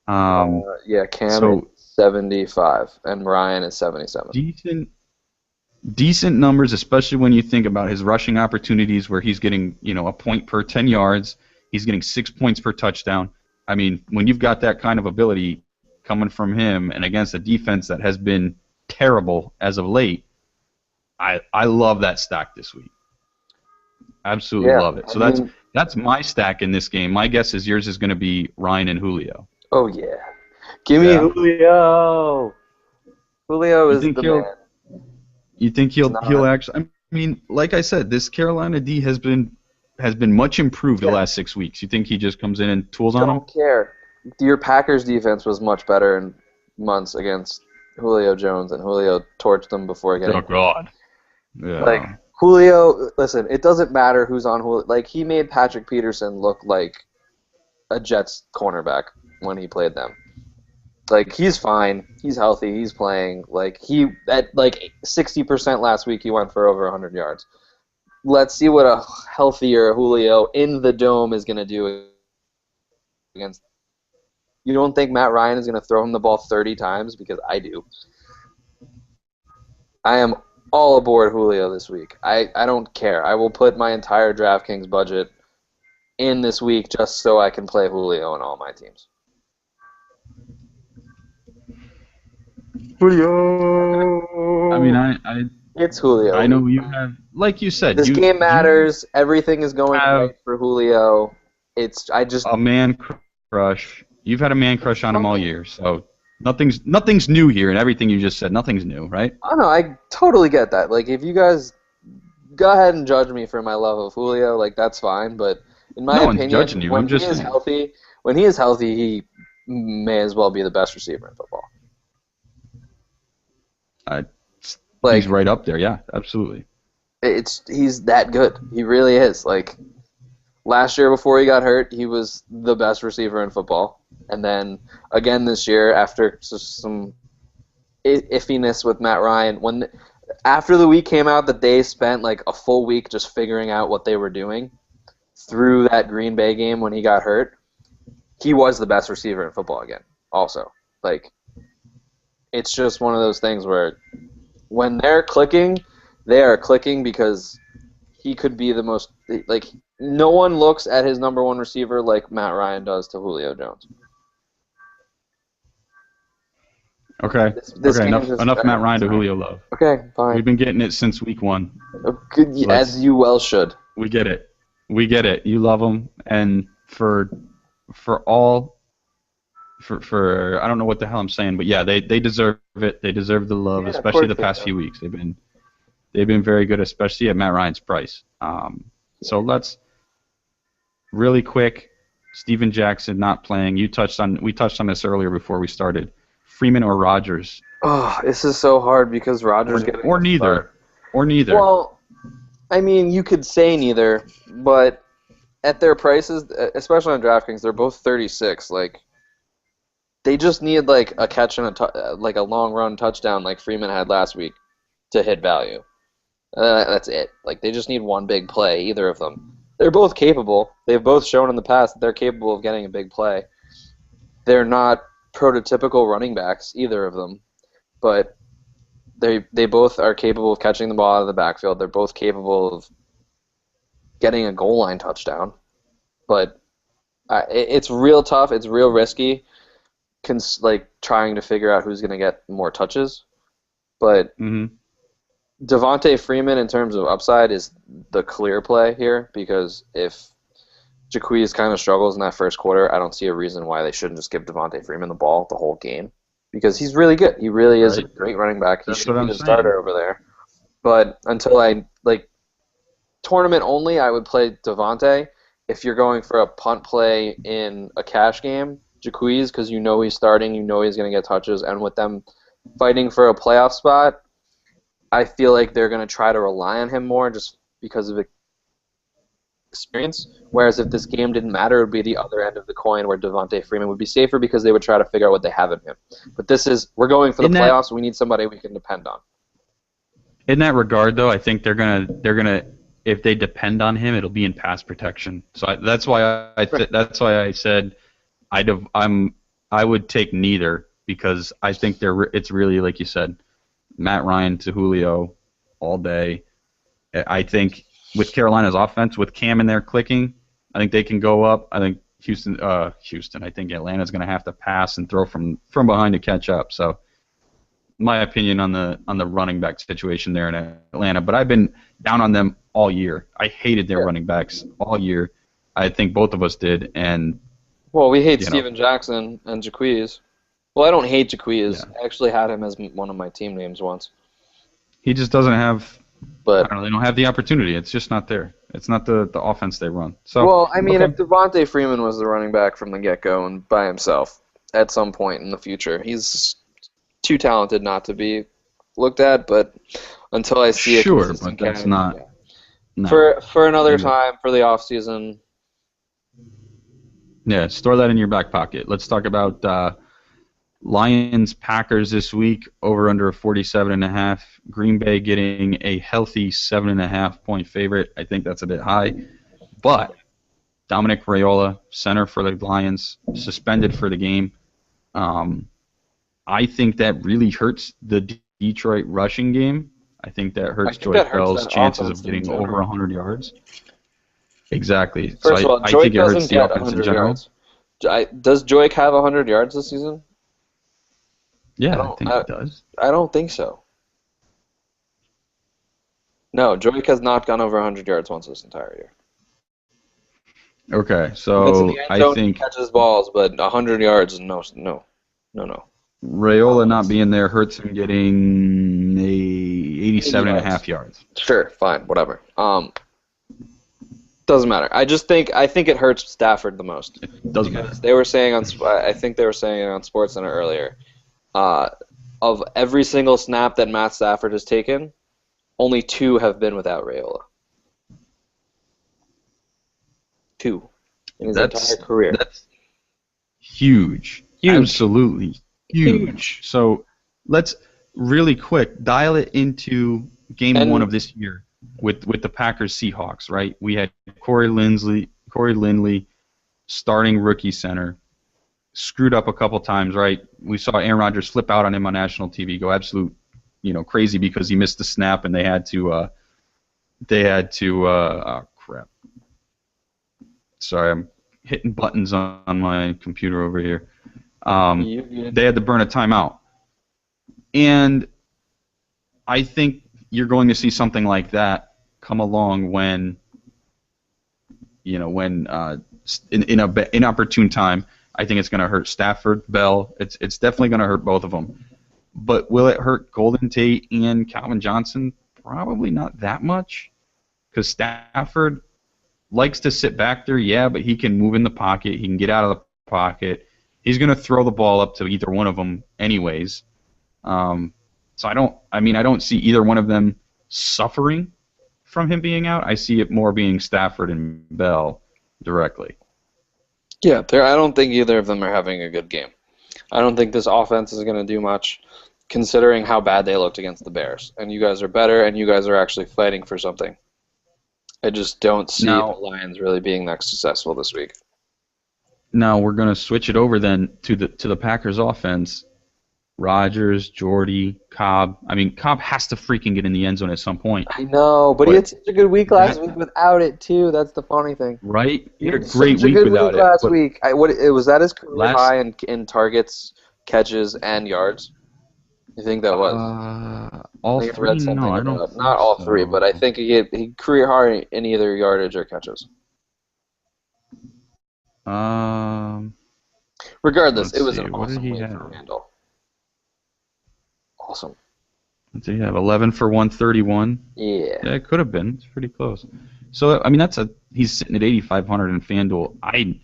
Cam is 75 and Ryan is 77. Decent numbers, especially when you think about his rushing opportunities, where he's getting a point per 10 yards. He's getting 6 points per touchdown. I mean, when you've got that kind of ability coming from him and against a defense that has been terrible as of late, I love that stack this week. Absolutely love it. So that's my stack in this game. My guess is yours is going to be Ryan and Julio. Oh yeah, give me Julio. Julio is the man. You think he'll actually? I mean, like I said, this Carolina D has been much improved the last 6 weeks. You think he just comes in and tools on them? Don't care. Your Packers defense was much better in months against Julio Jones, and Julio torched them before getting. Oh God. Yeah. Julio, listen, it doesn't matter who's on Julio. He made Patrick Peterson look like a Jets cornerback when he played them. He's fine. He's healthy. He's playing. At 60% last week, he went for over 100 yards. Let's see what a healthier Julio in the dome is going to do against. You don't think Matt Ryan is going to throw him the ball 30 times? Because I do. I am all aboard Julio this week. I don't care. I will put my entire DraftKings budget in this week just so I can play Julio on all my teams. Julio. I mean, it's Julio. I know you have, like you said, this game matters. Everything is going right for Julio. A man crush. You've had a man crush on him all year, so nothing's new here, and everything you just said, nothing's new, right? Oh no, I totally get that. If you guys go ahead and judge me for my love of Julio, that's fine. But in my opinion, one's judging you. When he is healthy, he may as well be the best receiver in football. He's right up there, yeah, absolutely. He's that good. He really is. Last year before he got hurt, he was the best receiver in football. And then again this year, after some iffiness with Matt Ryan, after the week came out that they spent a full week just figuring out what they were doing through that Green Bay game when he got hurt, he was the best receiver in football again. Also, it's just one of those things where when they're clicking, they are clicking because he could be the most no one looks at his number one receiver like Matt Ryan does to Julio Jones. Okay. Enough Matt Ryan to Julio love. Okay, fine. We've been getting it since week 1. As you well should. We get it. You love them, and for I don't know what the hell I'm saying, but yeah, they deserve it. They deserve the love, especially the past few weeks. They've been very good, especially at Matt Ryan's price. So let's really quick. Steven Jackson not playing. We touched on this earlier before we started. Freeman or Rodgers? Oh, this is so hard because Rodgers or neither. Well, I mean, you could say neither, but at their prices, especially on DraftKings, they're both 36. They just need a catch and a long run touchdown like Freeman had last week to hit value. That's it. They just need one big play, either of them. They're both capable. They've both shown in the past that they're capable of getting a big play. They're not prototypical running backs, either of them, but they both are capable of catching the ball out of the backfield. They're both capable of getting a goal line touchdown. But it's real tough. It's real risky, trying to figure out who's going to get more touches. But Devontae Freeman, in terms of upside, is the clear play here, because if Jaquez kind of struggles in that first quarter, I don't see a reason why they shouldn't just give Devontae Freeman the ball the whole game, because he's really good. He really is a great running back. He should be the starter over there. But until tournament only, I would play Devontae. If you're going for a punt play in a cash game, Jaquez, because you know he's starting, you know he's going to get touches, and with them fighting for a playoff spot, I feel like they're going to try to rely on him more just because of experience. Whereas if this game didn't matter, it would be the other end of the coin where Devontae Freeman would be safer because they would try to figure out what they have in him. But we're going for the playoffs. We need somebody we can depend on. In that regard, though, I think they're gonna if they depend on him, it'll be in pass protection. So that's why I said I would take neither, because I think it's really, like you said, Matt Ryan to Julio all day. I think with Carolina's offense, with Cam in there clicking, I think they can go up. I think I think Atlanta's going to have to pass and throw from behind to catch up. So my opinion on the running back situation there in Atlanta, but I've been down on them all year. I hated their running backs all year. I think both of us did. And we hate Steven Jackson and Jaquez. Well, I don't hate Jaquez. I actually had him as one of my team names once. He just doesn't have. But I don't know, they don't have the opportunity. It's just not there. It's not the offense they run. So if Devontae Freeman was the running back from the get-go and by himself at some point in the future, he's too talented not to be looked at. But until I see but that's not. Yeah. No. For another time for the off season. Yeah, store that in your back pocket. Let's talk about Lions Packers this week, over under 47.5. Green Bay getting a healthy 7.5 point favorite. I think that's a bit high, but Dominic Raiola, center for the Lions, suspended for the game. I think that really hurts the Detroit rushing game. I think that hurts Joyce Bell's chances of getting over 100 yards. Exactly. First of all, I think it hurts the offense in general. Does Joyce have 100 yards this season? Yeah, I think it does. I don't think so. No, Joyce has not gone over 100 yards once this entire year. Okay, so I think he catches balls, but 100 yards, no. Raiola not being there hurts him getting 87.5 yards. Sure, fine, whatever. Doesn't matter. I think it hurts Stafford the most. It doesn't matter. They were saying on SportsCenter earlier, of every single snap that Matt Stafford has taken, only 2 have been without Raiola. 2 in his entire career. That's huge. Absolutely huge. So let's really quick dial it into game 1 of this year with the Packers Seahawks, right? We had Corey Lindley, starting rookie center, screwed up a couple times, right? We saw Aaron Rodgers flip out on him on national TV, go absolute, crazy because he missed the snap and they had to oh crap. Sorry, I'm hitting buttons on my computer over here. They had to burn a timeout. And I think you're going to see something like that come along when in an inopportune time. I think it's going to hurt Stafford, Bell. It's definitely going to hurt both of them. But will it hurt Golden Tate and Calvin Johnson? Probably not that much, because Stafford likes to sit back there, but he can move in the pocket. He can get out of the pocket. He's going to throw the ball up to either one of them anyways. So I don't see either one of them suffering from him being out. I see it more being Stafford and Bell directly. Yeah, I don't think either of them are having a good game. I don't think this offense is going to do much, considering how bad they looked against the Bears. And you guys are better, and you guys are actually fighting for something. I just don't see the Lions really being that successful this week. Now we're gonna switch it over then to the Packers offense. Rodgers, Jordy, Cobb. I mean, Cobb has to freaking get in the end zone at some point. I know, but he But had such a good week last that week without it too. That's the funny thing. right, he He had a had great such a week good week without it. last But week. It was that his career last, high in targets, catches, and yards. You think that was? all I think I read three? No, something I don't about not think all three, but I so. think he career high in either yardage or catches. Um, Regardless, it let's was an see. What did awesome he week for have? Randall. Awesome. What did he have? 11 for 131. Yeah. Yeah, it could have been. It's pretty close. So I mean, he's sitting at 8,500 in FanDuel.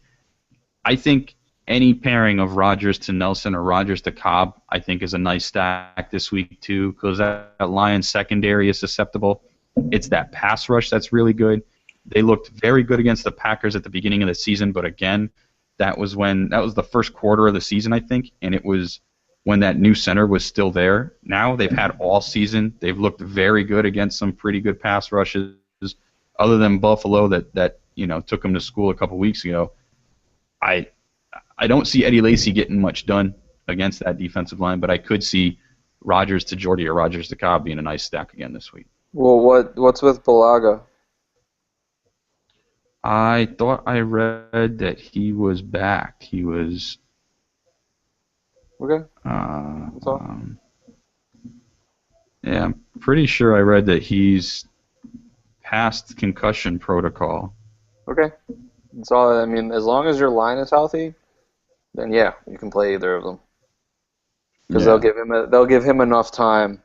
I think any pairing of Rodgers to Nelson or Rodgers to Cobb, I think, is a nice stack this week too, because that Lions secondary is susceptible. It's that pass rush that's really good. They looked very good against the Packers at the beginning of the season, but again, that was the first quarter of the season, I think, and it was when that new center was still there. Now they've had all season. They've looked very good against some pretty good pass rushes, other than Buffalo that took them to school a couple weeks ago. I I don't see Eddie Lacy getting much done against that defensive line, but I could see Rodgers to Jordy or Rodgers to Cobb being a nice stack again this week. Well, what's with Balaga? I thought I read that he was back. He was. Okay. Uh, That's all. um, yeah, I'm pretty sure I read that he's past concussion protocol. Okay. That's all. I mean, as long as your line is healthy, then yeah, you can play either of them because Yeah. they'll give him enough time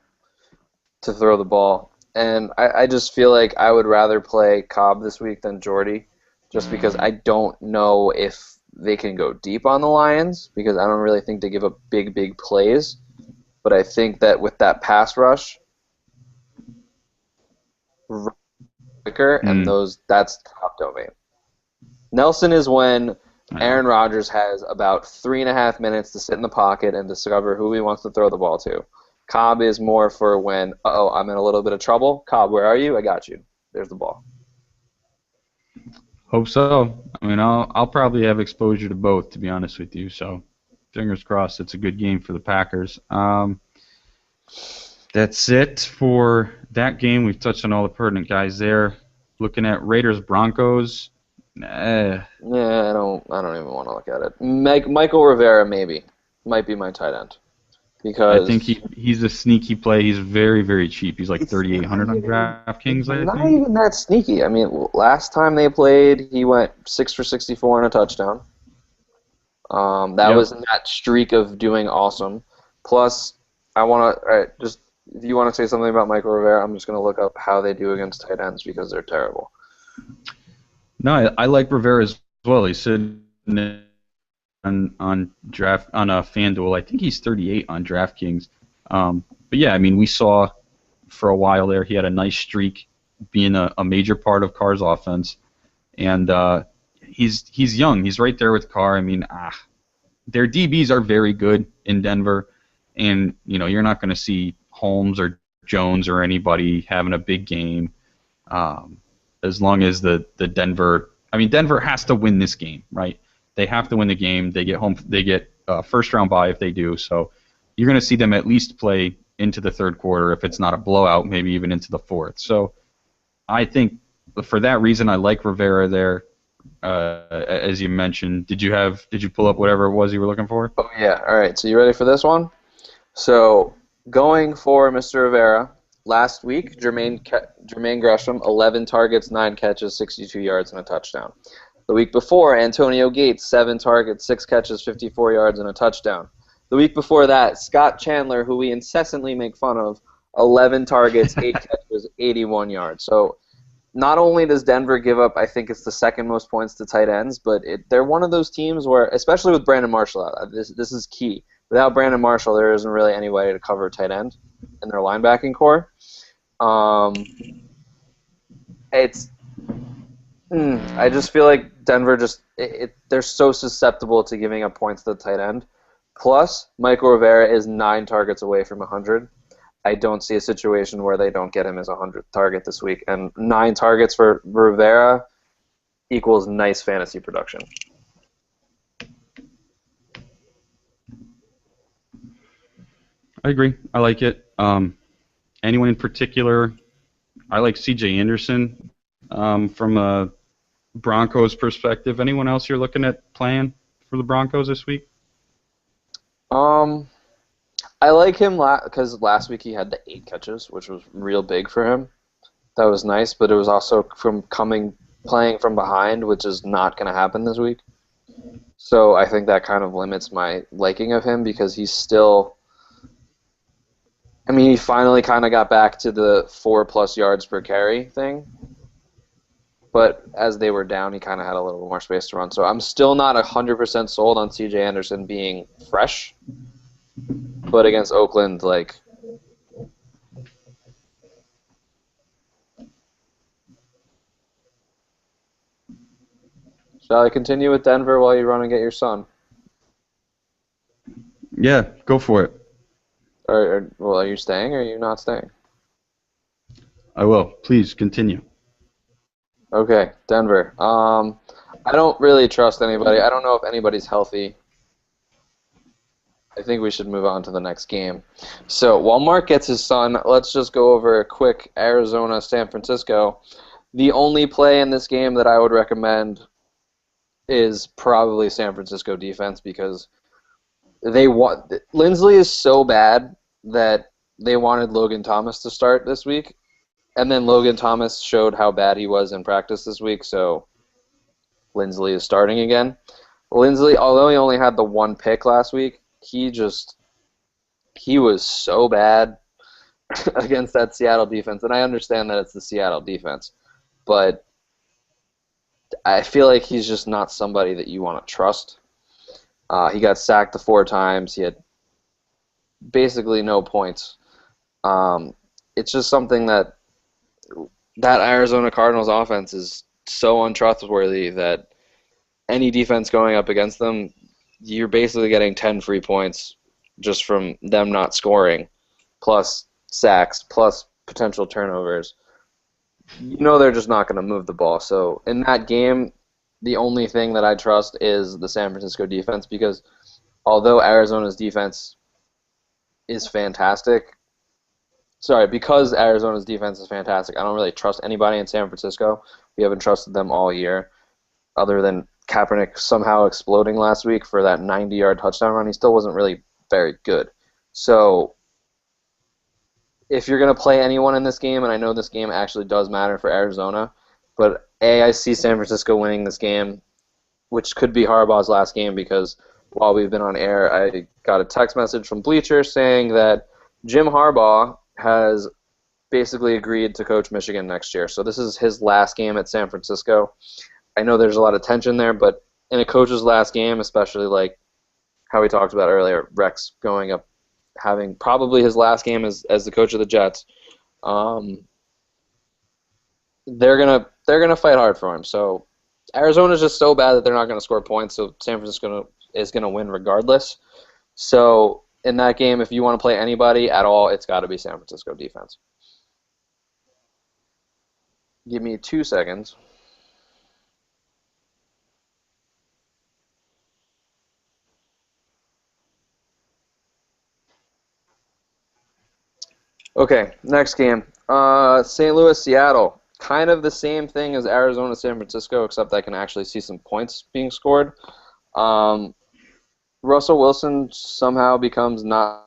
to throw the ball. And I just feel like I would rather play Cobb this week than Jordy, just because I don't know if they can go deep on the Lions, because I don't really think they give up big plays. But I think that with that pass rush, quicker, and Mm. that's top domain. Nelson is when Yeah. Aaron Rodgers has about 3.5 minutes to sit in the pocket and discover who he wants to throw the ball to. Cobb is more for when, I'm in a little bit of trouble. Cobb, where are you? I got you. There's the ball. Hope so. I mean, I'll probably have exposure to both, to be honest with you. So, fingers crossed. It's a good game for the Packers. That's it for that game. We've touched on all the pertinent guys there. Looking at Raiders Broncos. Yeah, I don't even want to look at it. Michael Rivera might be my tight end I think because he's a sneaky play. He's very, very cheap. He's like it's not 3,800 on even it's DraftKings, I not think. even that sneaky. I mean, last time they played, he went 6 for 64 and a touchdown. That Yep. was in that streak of doing awesome. Plus, I want to just if you want to say something about Michael Rivera, I'm just going to look up how they do against tight ends because they're terrible. No, I like Rivera as well. He's sitting on FanDuel. I think he's 38 on DraftKings. But yeah, I mean, we saw for a while there he had a nice streak, being a major part of Carr's offense, and he's young. He's right there with Carr. I mean, their DBs are very good in Denver, and you're not going to see Holmes or Jones or anybody having a big game. As long as the Denver, I mean, Denver has to win this game, right? They have to win the game. They get home. They get first round bye if they do. So you're going to see them at least play into the third quarter. If it's not a blowout, maybe even into the fourth. So I think for that reason, I like Rivera there. As you mentioned, did you pull up whatever it was you were looking for? Oh yeah. All right. So you ready for this one? So going for Mr. Rivera. Last week, Jermaine Gresham, 11 targets, 9 catches, 62 yards, and a touchdown. The week before, Antonio Gates, 7 targets, 6 catches, 54 yards, and a touchdown. The week before that, Scott Chandler, who we incessantly make fun of, 11 targets, 8 catches, 81 yards. So not only does Denver give up, I think it's the second most points to tight ends, but they're one of those teams where, especially with Brandon Marshall, this is key. Without Brandon Marshall, there isn't really any way to cover tight end in their linebacking core. I just feel like Denver they're so susceptible to giving up points to the tight end. Plus, Michael Rivera is 9 targets away from 100. I don't see a situation where they don't get him as a 100th target this week. And 9 targets for Rivera equals nice fantasy production. I agree. I like it. Anyone in particular? I like C.J. Anderson from a Broncos perspective. Anyone else you're looking at playing for the Broncos this week? Um, I like him because last week he had the 8 catches, which was real big for him. That was nice, but it was also from playing from behind, which is not going to happen this week. So I think that kind of limits my liking of him because he's still. I mean, he finally kind of got back to the 4+ yards per carry thing, but as they were down, he kind of had a little more space to run. So I'm still not 100% sold on C.J. Anderson being fresh, but against Oakland, like. Shall I continue with Denver while you run and get your son? Yeah, go for it. Well, are you staying or are you not staying? I will. Please continue. Okay, Denver. I don't really trust anybody. I don't know if anybody's healthy. I think we should move on to the next game. So while Mark gets his son, let's just go over a quick Arizona-San Francisco. The only play in this game that I would recommend is probably San Francisco defense because Lindsley is so bad that they wanted Logan Thomas to start this week, and then Logan Thomas showed how bad he was in practice this week, so Lindsley is starting again. Lindsley, although he only had the 1 pick last week, he was so bad against that Seattle defense, and I understand that it's the Seattle defense, but I feel like he's just not somebody that you want to trust. He got sacked the 4 times. He had basically no points. It's just something that Arizona Cardinals offense is so untrustworthy that any defense going up against them, you're basically getting 10 free points just from them not scoring, plus sacks, plus potential turnovers. You know they're just not going to move the ball. So in that game, the only thing that I trust is the San Francisco defense because although Arizona's defense is fantastic, because Arizona's defense is fantastic, I don't really trust anybody in San Francisco. We haven't trusted them all year, other than Kaepernick somehow exploding last week for that 90-yard touchdown run. He still wasn't really very good. So if you're going to play anyone in this game, and I know this game actually does matter for Arizona, but I see San Francisco winning this game, which could be Harbaugh's last game because while we've been on air, I got a text message from Bleacher saying that Jim Harbaugh has basically agreed to coach Michigan next year. So this is his last game at San Francisco. I know there's a lot of tension there, but in a coach's last game, especially like how we talked about earlier, Rex going up, having probably his last game as the coach of the Jets, they're gonna fight hard for him. So Arizona's just so bad that they're not gonna score points. So San Francisco is gonna win regardless. So in that game, if you want to play anybody at all, it's got to be San Francisco defense. Give me 2 seconds. Okay, next game. St. Louis, Seattle. Kind of the same thing as Arizona, San Francisco, except I can actually see some points being scored. Russell Wilson somehow becomes not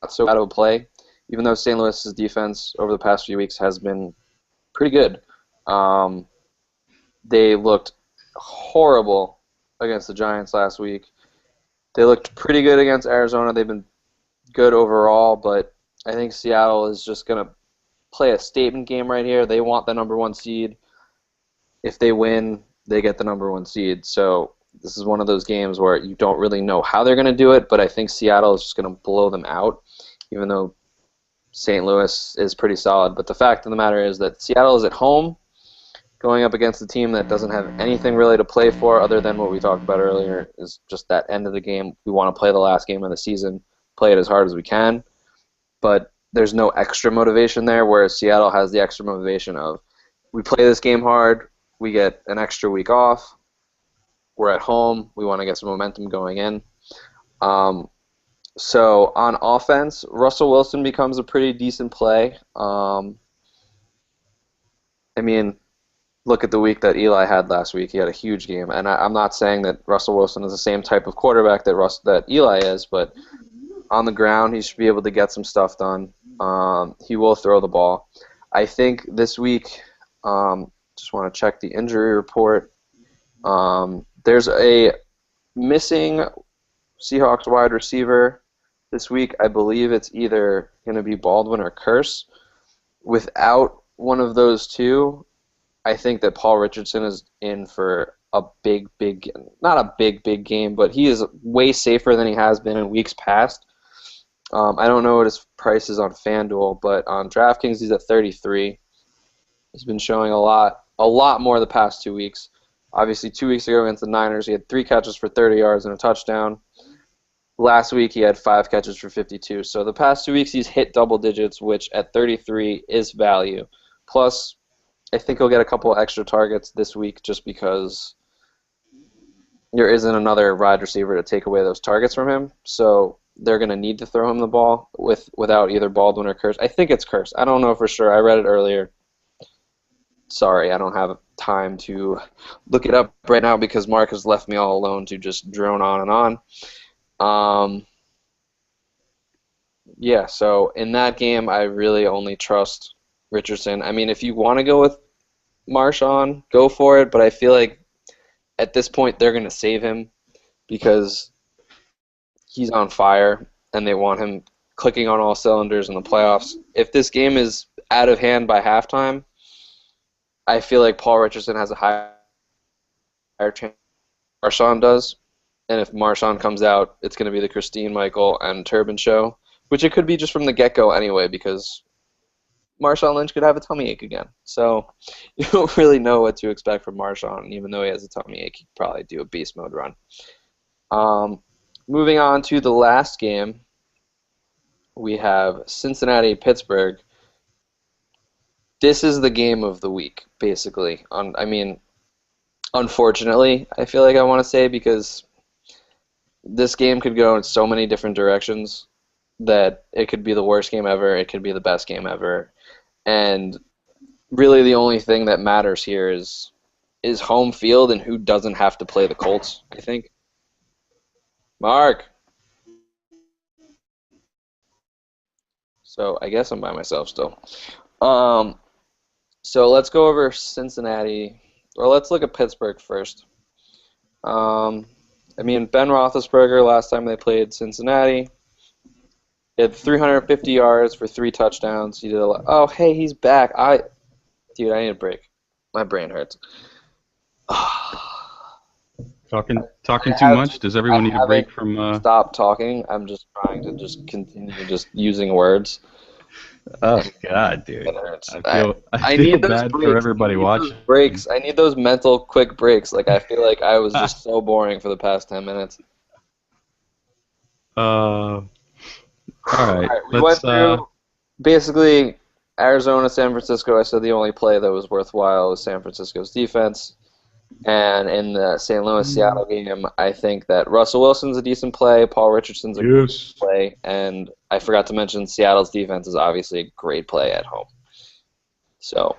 so bad of a play, even though St. Louis's defense over the past few weeks has been pretty good. They looked horrible against the Giants last week. They looked pretty good against Arizona. They've been good overall, but I think Seattle is just going to play a statement game right here. They want the number 1 seed. If they win, they get the number 1 seed. So this is one of those games where you don't really know how they're going to do it, but I think Seattle is just going to blow them out, even though St. Louis is pretty solid. But the fact of the matter is that Seattle is at home going up against a team that doesn't have anything really to play for other than what we talked about earlier, is just that end of the game. We want to play the last game of the season, play it as hard as we can, but there's no extra motivation there, whereas Seattle has the extra motivation of we play this game hard, we get an extra week off, we're at home, we want to get some momentum going in. So on offense, Russell Wilson becomes a pretty decent play. I mean, look at the week that Eli had last week. He had a huge game, and I'm not saying that Russell Wilson is the same type of quarterback that Eli is, but on the ground he should be able to get some stuff done. He will throw the ball. I think this week, just want to check the injury report. There's a missing Seahawks wide receiver this week. I believe it's either going to be Baldwin or Curse. Without one of those two, I think that Paul Richardson is in for a not a big game, but he is way safer than he has been in weeks past. I don't know what his price is on FanDuel, but on DraftKings he's at 33. He's been showing a lot more the past 2 weeks. Obviously, 2 weeks ago against the Niners, he had 3 catches for 30 yards and a touchdown. Last week, he had 5 catches for 52. So the past 2 weeks, he's hit double digits, which at 33 is value. Plus, I think he'll get a couple extra targets this week just because there isn't another wide receiver to take away those targets from him. So they're going to need to throw him the ball without either Baldwin or Curse. I think it's Curse. I don't know for sure. I read it earlier. Sorry, I don't have time to look it up right now because Mark has left me all alone to just drone on and on. Yeah, so in that game, I really only trust Richardson. I mean, if you want to go with Marshawn, go for it, but I feel like at this point they're going to save him because he's on fire and they want him clicking on all cylinders in the playoffs. If this game is out of hand by halftime, I feel like Paul Richardson has a higher chance than Marshawn does. And if Marshawn comes out, it's going to be the Christine, Michael, and Turbin show, which it could be just from the get-go anyway because Marshawn Lynch could have a tummy ache again. So you don't really know what to expect from Marshawn. And even though he has a tummy ache, he could probably do a beast mode run. Moving on to the last game, we have Cincinnati-Pittsburgh. This is the game of the week, basically. Unfortunately, I feel like I want to say because this game could go in so many different directions that it could be the worst game ever, it could be the best game ever. And really the only thing that matters here is home field and who doesn't have to play the Colts, I think. Mark! So I guess I'm by myself still. So let's go over Cincinnati, or let's look at Pittsburgh first. Ben Roethlisberger, last time they played Cincinnati, he had 350 yards for 3 touchdowns. He did a lot. Oh, hey, he's back. Dude, I need a break. My brain hurts. Talking too much? Does everyone need a break from... Stop talking. I'm just trying to just continue just using words. Oh God, dude! I need feel those bad breaks. for everybody watching. Breaks. I need those mental quick breaks. Like I feel like I was just so boring for the past 10 minutes. All right. We went through basically Arizona, San Francisco. I said the only play that was worthwhile was San Francisco's defense. And in the St. Louis-Seattle game, I think that Russell Wilson's a decent play, Paul Richardson's a good play, and I forgot to mention Seattle's defense is obviously a great play at home. So,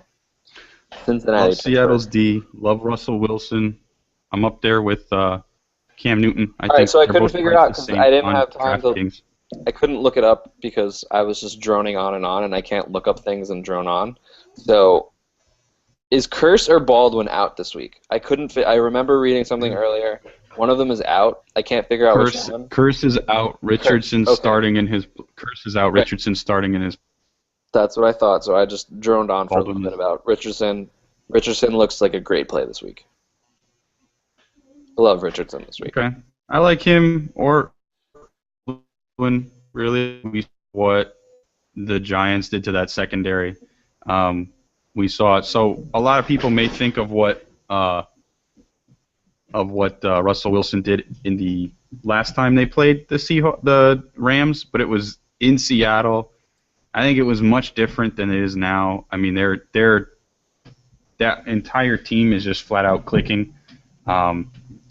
Cincinnati. Love Seattle's D. Love Russell Wilson. I'm up there with Cam Newton. I think so I couldn't figure out because I didn't have time to. I couldn't look it up because I was just droning on, and I can't look up things and drone on. So. Is Curse or Baldwin out this week? I couldn't. I remember reading something earlier. One of them is out. I can't figure out which one. Curse is out. Richardson's starting in his. Curse is out. Okay. Richardson's starting in his. That's what I thought. So I just droned on for a little bit about Richardson. Richardson looks like a great play this week. I love Richardson this week. Okay, I like him or Baldwin. Really, what the Giants did to that secondary. We saw it. So a lot of people may think of what Russell Wilson did in the last time they played the Rams, but it was in Seattle. I think it was much different than it is now. I mean, that entire team is just flat out clicking.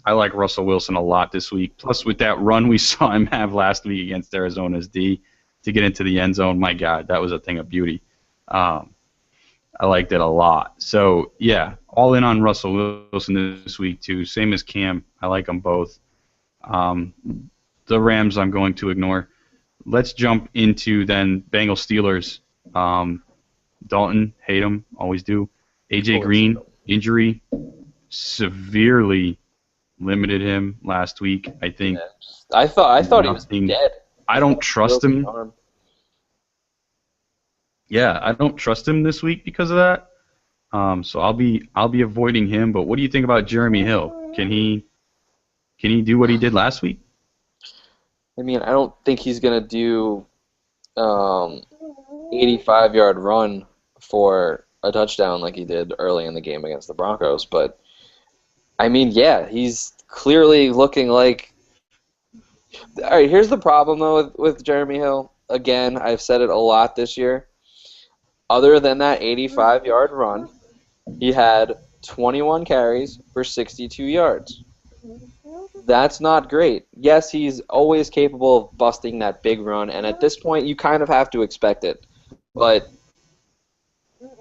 I like Russell Wilson a lot this week. Plus, with that run we saw him have last week against Arizona's D to get into the end zone, my God, that was a thing of beauty. I liked it a lot. So, yeah, all in on Russell Wilson this week, too. Same as Cam. I like them both. The Rams I'm going to ignore. Let's jump into then Bengals Steelers. Dalton, hate him, always do. A.J. Green, injury, severely limited him last week, I think. Yeah, I thought he was dead. I don't trust him. Yeah, I don't trust him this week because of that. So I'll be avoiding him. But what do you think about Jeremy Hill? Can he do what he did last week? I mean, I don't think he's gonna do 85-yard run for a touchdown like he did early in the game against the Broncos. But I mean, yeah, he's clearly looking like. All right, here's the problem though with Jeremy Hill. Again, I've said it a lot this year. Other than that 85-yard run, he had 21 carries for 62 yards. That's not great. Yes, he's always capable of busting that big run, and at this point, you kind of have to expect it. But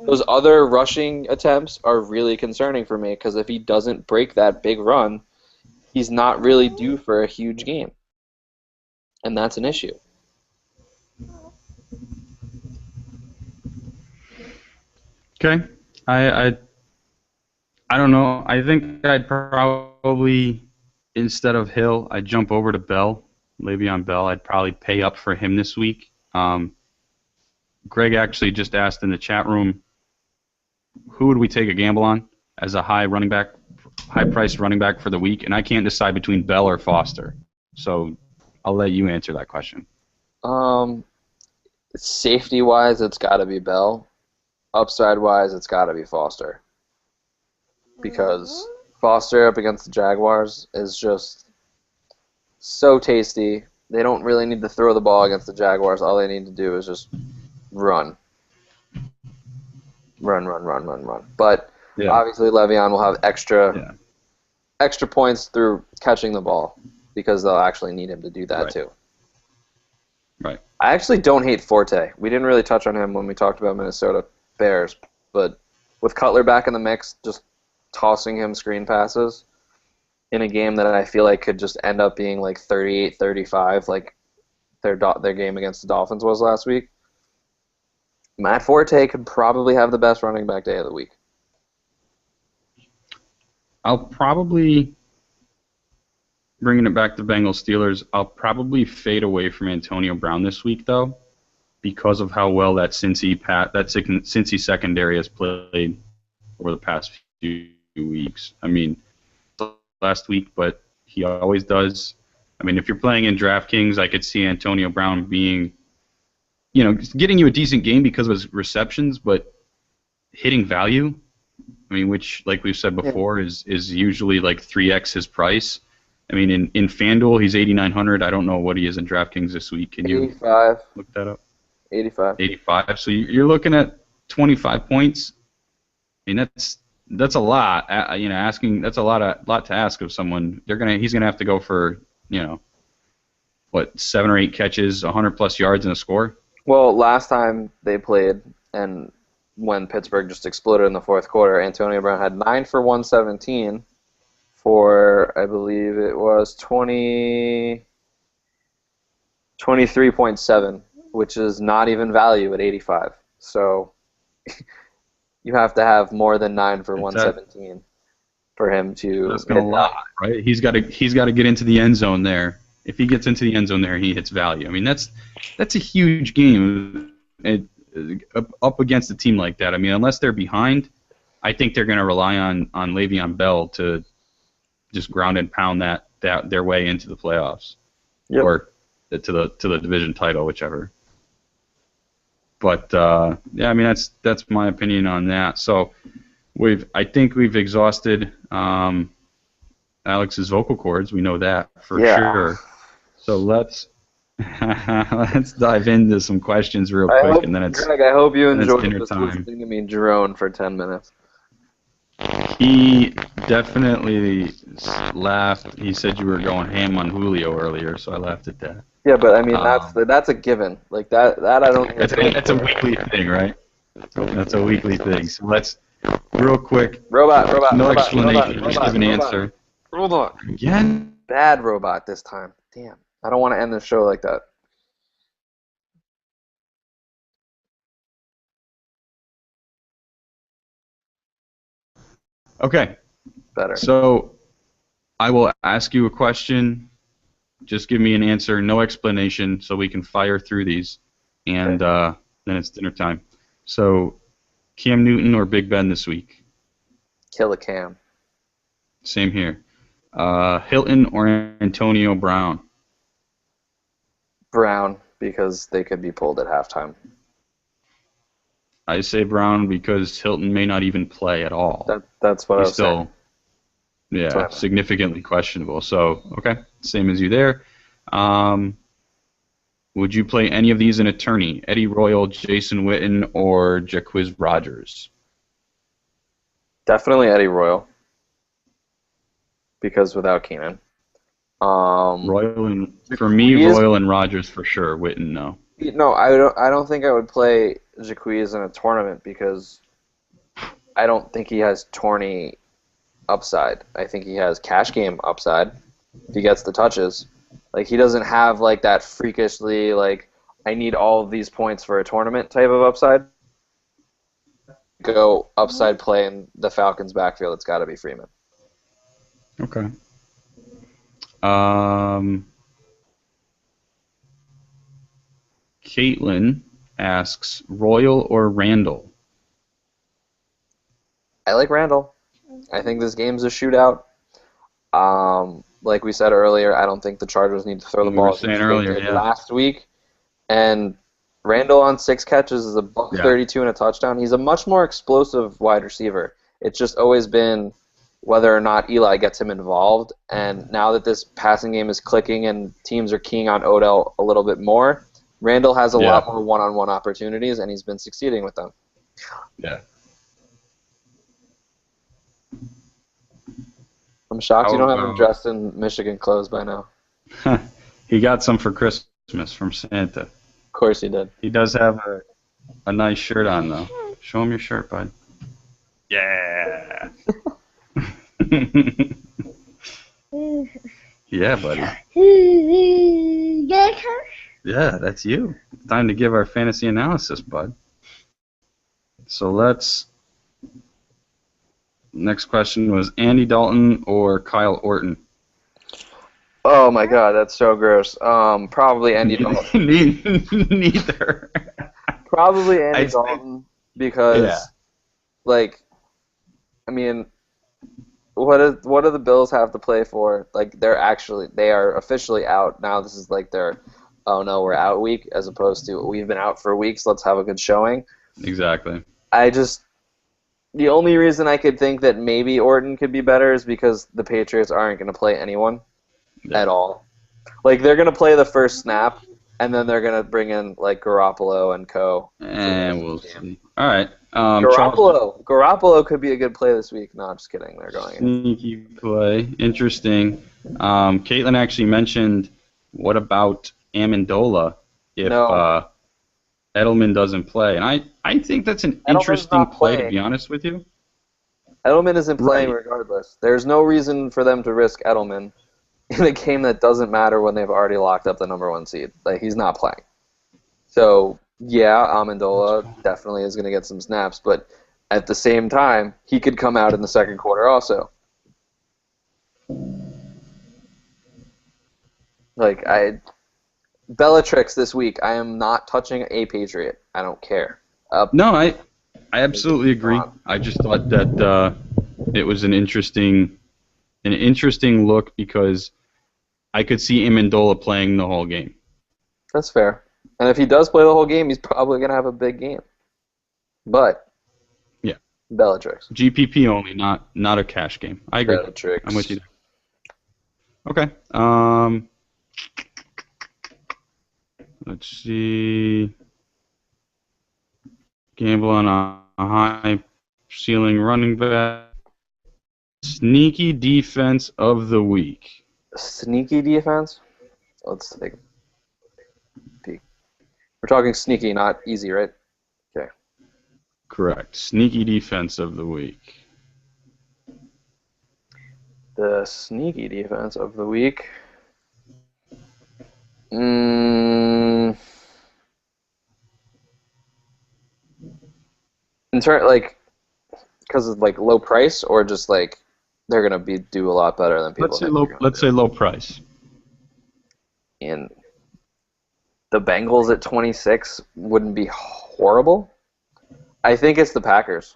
those other rushing attempts are really concerning for me because if he doesn't break that big run, he's not really due for a huge game. And that's an issue. Okay. I don't know. I think I'd probably, instead of Hill, I'd jump over to Bell, Le'Veon Bell. I'd probably pay up for him this week. Greg actually just asked in the chat room, who would we take a gamble on as a high-priced running back for the week? And I can't decide between Bell or Foster. So I'll let you answer that question. Safety-wise, it's got to be Bell. Upside-wise, it's got to be Foster. Because Foster up against the Jaguars is just so tasty. They don't really need to throw the ball against the Jaguars. All they need to do is just run. Run. But obviously Le'Veon will have extra points through catching the ball because they'll actually need him to do that too. Right. I actually don't hate Forte. We didn't really touch on him when we talked about Minnesota Bears, but with Cutler back in the mix, just tossing him screen passes in a game that I feel like could just end up being like 38-35, like their game against the Dolphins was last week. Matt Forte could probably have the best running back day of the week. I'll probably, bringing it back to Bengals Steelers, I'll probably fade away from Antonio Brown this week, though, because of how well that Cincy secondary has played over the past few weeks. I mean, last week, but he always does. I mean, if you're playing in DraftKings, I could see Antonio Brown being, getting you a decent game because of his receptions, but hitting value, I mean, which, like we've said before, is usually like 3x his price. I mean, in FanDuel, he's 8,900. I don't know what he is in DraftKings this week. Can you 85. Look that up? 85. 85. So you're looking at 25 points. I mean, that's a lot. That's a lot to ask of someone. He's gonna have to go for 7 or 8 catches, 100+ yards, and a score. Well, last time they played, and when Pittsburgh just exploded in the fourth quarter, Antonio Brown had 9 for 117 for, I believe it was 23.7, which is not even value at 85. So you have to have more than 9 for 117 for him to. That's a lot, right? He's got to get into the end zone there. If he gets into the end zone there, he hits value. I mean, that's a huge game up against a team like that. I mean, unless they're behind, I think they're going to rely on Le'Veon Bell to just ground and pound that their way into the playoffs, or to the division title, whichever. But I mean, that's my opinion on that. So I think we've exhausted Alex's vocal cords. We know that for sure. So let's dive into some questions real quick, and then it's Greg, I hope you enjoyed dinner just time. listening to me drone for 10 minutes. He definitely laughed. He said you were going ham on Julio earlier, so I laughed at that. Yeah, but I mean Um, that's a given. Like that I don't think that's a weekly thing, right? That's a weekly thing. So let's real quick. No explanation. Just give an answer. Robot. Again. Bad robot this time. Damn. I don't want to end the show like that. Okay. Better. So I will ask you a question. Just give me an answer, no explanation, so we can fire through these, and then it's dinner time. So, Cam Newton or Big Ben this week? Kill a Cam. Same here. Hilton or Antonio Brown? Brown, because they could be pulled at halftime. I say Brown because Hilton may not even play at all. That's what I He's was still, saying. yeah, significantly questionable. So, okay, same as you there. Would you play any of these in a tourney? Eddie Royal, Jason Witten, or Jaquiz Rogers? Definitely Eddie Royal, because without Keenan. Royal and for me, Royal and Rogers for sure. Witten, no. No, I don't think I would play Jaquiz in a tournament because I don't think he has tourney upside. I think he has cash game upside if he gets the touches. Like he doesn't have like that freakishly like I need all of these points for a tournament type of upside. Go upside play in the Falcons backfield. It's got to be Freeman. Okay. Caitlin asks, Royal or Randall? I like Randall. I think this game's a shootout. Like we said earlier, I don't think the Chargers need to throw the ball last week. And Randall on 6 catches is a $132 and a touchdown. He's a much more explosive wide receiver. It's just always been whether or not Eli gets him involved. And now that this passing game is clicking and teams are keying on Odell a little bit more, Randall has a lot more one-on-one opportunities, and he's been succeeding with them. Yeah. I'm shocked you don't have him dressed in Michigan clothes by now. He got some for Christmas from Santa. Of course he did. He does have a nice shirt on, though. Show him your shirt, bud. Yeah. Yeah, buddy. Yeah, that's you. It's time to give our fantasy analysis, bud. So next question was Andy Dalton or Kyle Orton? Oh my God, that's so gross. Probably Andy Dalton. Neither. Probably Andy Dalton because, like, I mean, what do the Bills have to play for? Like, they are officially out now. This is like their, oh no, we're out week, as opposed to we've been out for weeks. Let's have a good showing. Exactly. The only reason I could think that maybe Orton could be better is because the Patriots aren't going to play anyone at all. Like, they're going to play the first snap, and then they're going to bring in, like, Garoppolo and co. And we'll see. All right. Garoppolo could be a good play this week. No, I'm just kidding. They're going in. Sneaky play. Interesting. Caitlin actually mentioned, what about Amendola if Edelman doesn't play? And I think that's an interesting play, to be honest with you. Edelman isn't playing regardless. There's no reason for them to risk Edelman in a game that doesn't matter when they've already locked up the number 1 seed. Like, he's not playing. So, yeah, Amendola definitely is going to get some snaps, but at the same time, he could come out in the second quarter also. Like, Bellatrix this week, I am not touching a Patriot. I don't care. No, I absolutely agree. I just thought that it was an interesting look because I could see Amendola playing the whole game. That's fair. And if he does play the whole game, he's probably going to have a big game. But, yeah, Bellatrix. GPP only, not a cash game. I agree. Bellatrix. I'm with you. Okay. Let's see. Gamble on a high ceiling running back. sneaky defense of the week. Sneaky defense? Let's take a peek. We're talking sneaky, not easy, right? Okay. Correct. Sneaky defense of the week. The sneaky defense of the week. In turn, like, because of like low price, or just like they're gonna do a lot better than people. Let's say low price. And the Bengals at 26 wouldn't be horrible. I think it's the Packers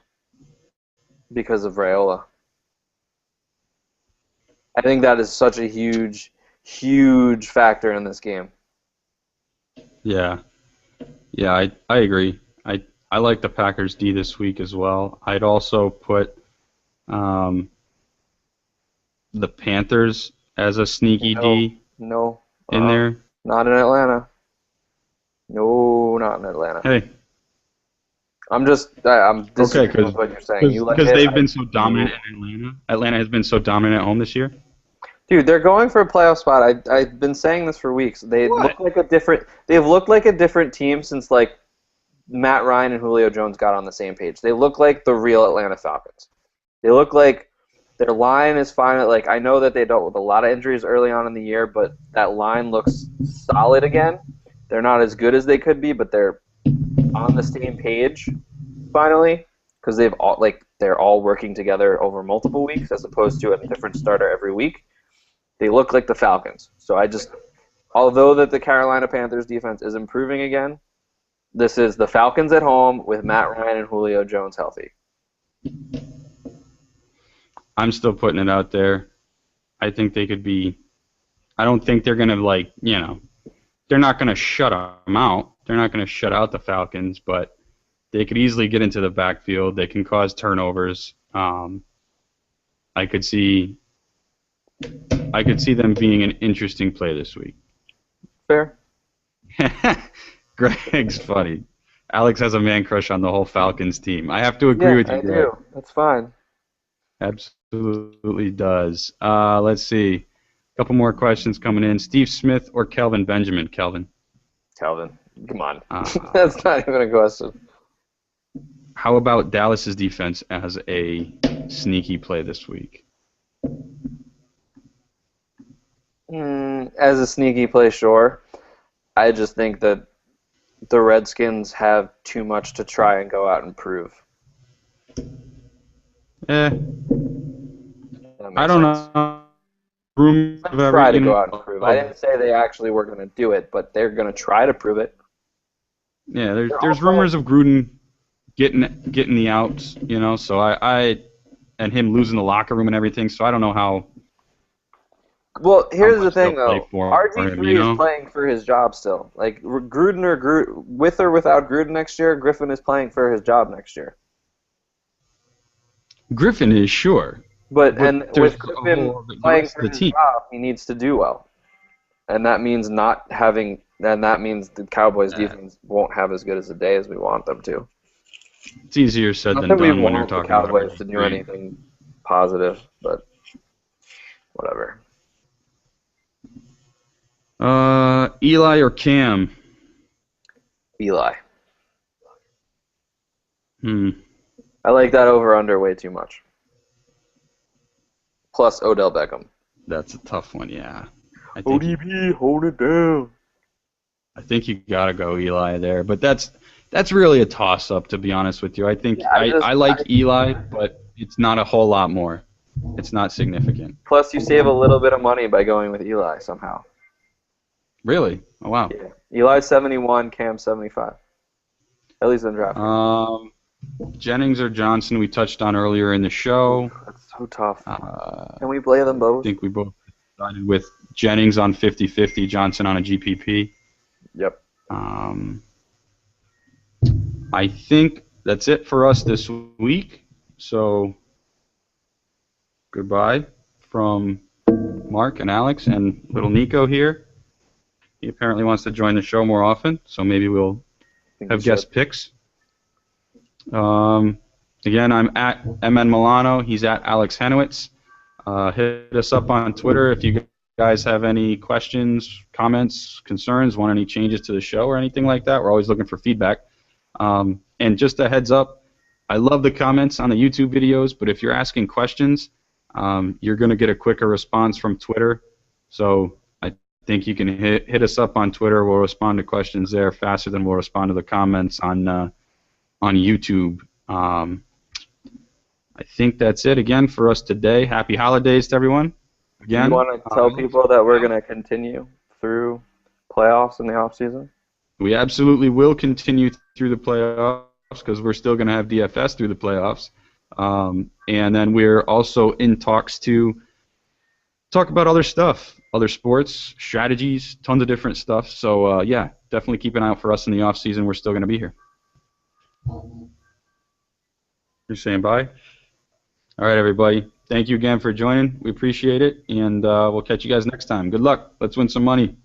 because of Raiola. I think that is such a huge, huge factor in this game. Yeah, I agree. I like the Packers D this week as well. I'd also put the Panthers as a sneaky D in there. Not in Atlanta. No, not in Atlanta. Hey. I'm disagreeing with what you're saying. Because they've been so dominant in Atlanta. Atlanta has been so dominant at home this year. Dude, they're going for a playoff spot. I've been saying this for weeks. They've looked like a different team since like Matt Ryan and Julio Jones got on the same page. They look like the real Atlanta Falcons. They look like their line is fine. Like, I know that they dealt with a lot of injuries early on in the year, but that line looks solid again. They're not as good as they could be, but they're on the same page finally, because they're all working together over multiple weeks as opposed to a different starter every week. They look like the Falcons. So although that the Carolina Panthers defense is improving again, this is the Falcons at home with Matt Ryan and Julio Jones healthy. I'm still putting it out there. I think they could be. I don't think they're going to, they're not going to shut them out. They're not going to shut out the Falcons, but they could easily get into the backfield. They can cause turnovers. I could see them being an interesting play this week. Fair. Greg's funny. Alex has a man crush on the whole Falcons team. I have to agree with you, Greg. I do. That's fine. Absolutely does. Let's see. A couple more questions coming in. Steve Smith or Kelvin Benjamin? Kelvin. Kelvin. Come on. That's not even a question. How about Dallas's defense as a sneaky play this week? As a sneaky play, sure. I just think that the Redskins have too much to try and go out and prove. I don't know. Try to go out and prove. I didn't say they actually were going to do it, but they're going to try to prove it. Yeah, there's rumors of Gruden getting the outs, so I and him losing the locker room and everything, so I don't know how. Well, here's the thing, though. RG3 is playing for his job still. Like, Gruden with or without Gruden next year, Griffin is playing for his job next year. Griffin is sure. But with Griffin playing for his job, he needs to do well. And that means that means the Cowboys defense won't have as good as a day as we want them to. It's easier said than done when you're talking about Cowboys to do anything positive, but whatever. Eli or Cam? Eli. I like that over-under way too much. Plus Odell Beckham. That's a tough one, yeah. ODB, hold it down. I think you gotta go Eli there, but that's really a toss-up, to be honest with you. I think I like Eli, but it's not a whole lot more. It's not significant. Plus, you save a little bit of money by going with Eli somehow. Really? Oh, wow. Yeah. Eli's 71, Cam 75. At least in draft. Jennings or Johnson we touched on earlier in the show. That's so tough. Can we play them both? I think we both decided with Jennings on 50-50, Johnson on a GPP. Yep. I think that's it for us this week. So, goodbye from Mark and Alex and little Nico here. He apparently wants to join the show more often, so maybe we'll have guest picks. Again, I'm at MN Milano. He's at Alex Henowitz. Hit us up on Twitter if you guys have any questions, comments, concerns, want any changes to the show or anything like that. We're always looking for feedback. And just a heads up, I love the comments on the YouTube videos, but if you're asking questions, you're going to get a quicker response from Twitter. So I think you can hit us up on Twitter. We'll respond to questions there faster than we'll respond to the comments on YouTube. I think that's it again for us today. Happy holidays to everyone. Again, you want to tell people that we're going to continue through playoffs in the offseason? We absolutely will continue through the playoffs because we're still going to have DFS through the playoffs. And then we're also in talks to talk about other stuff, other sports, strategies, tons of different stuff. So, yeah, definitely keep an eye out for us in the offseason. We're still going to be here. You're saying bye? All right, everybody. Thank you again for joining. We appreciate it, and we'll catch you guys next time. Good luck. Let's win some money.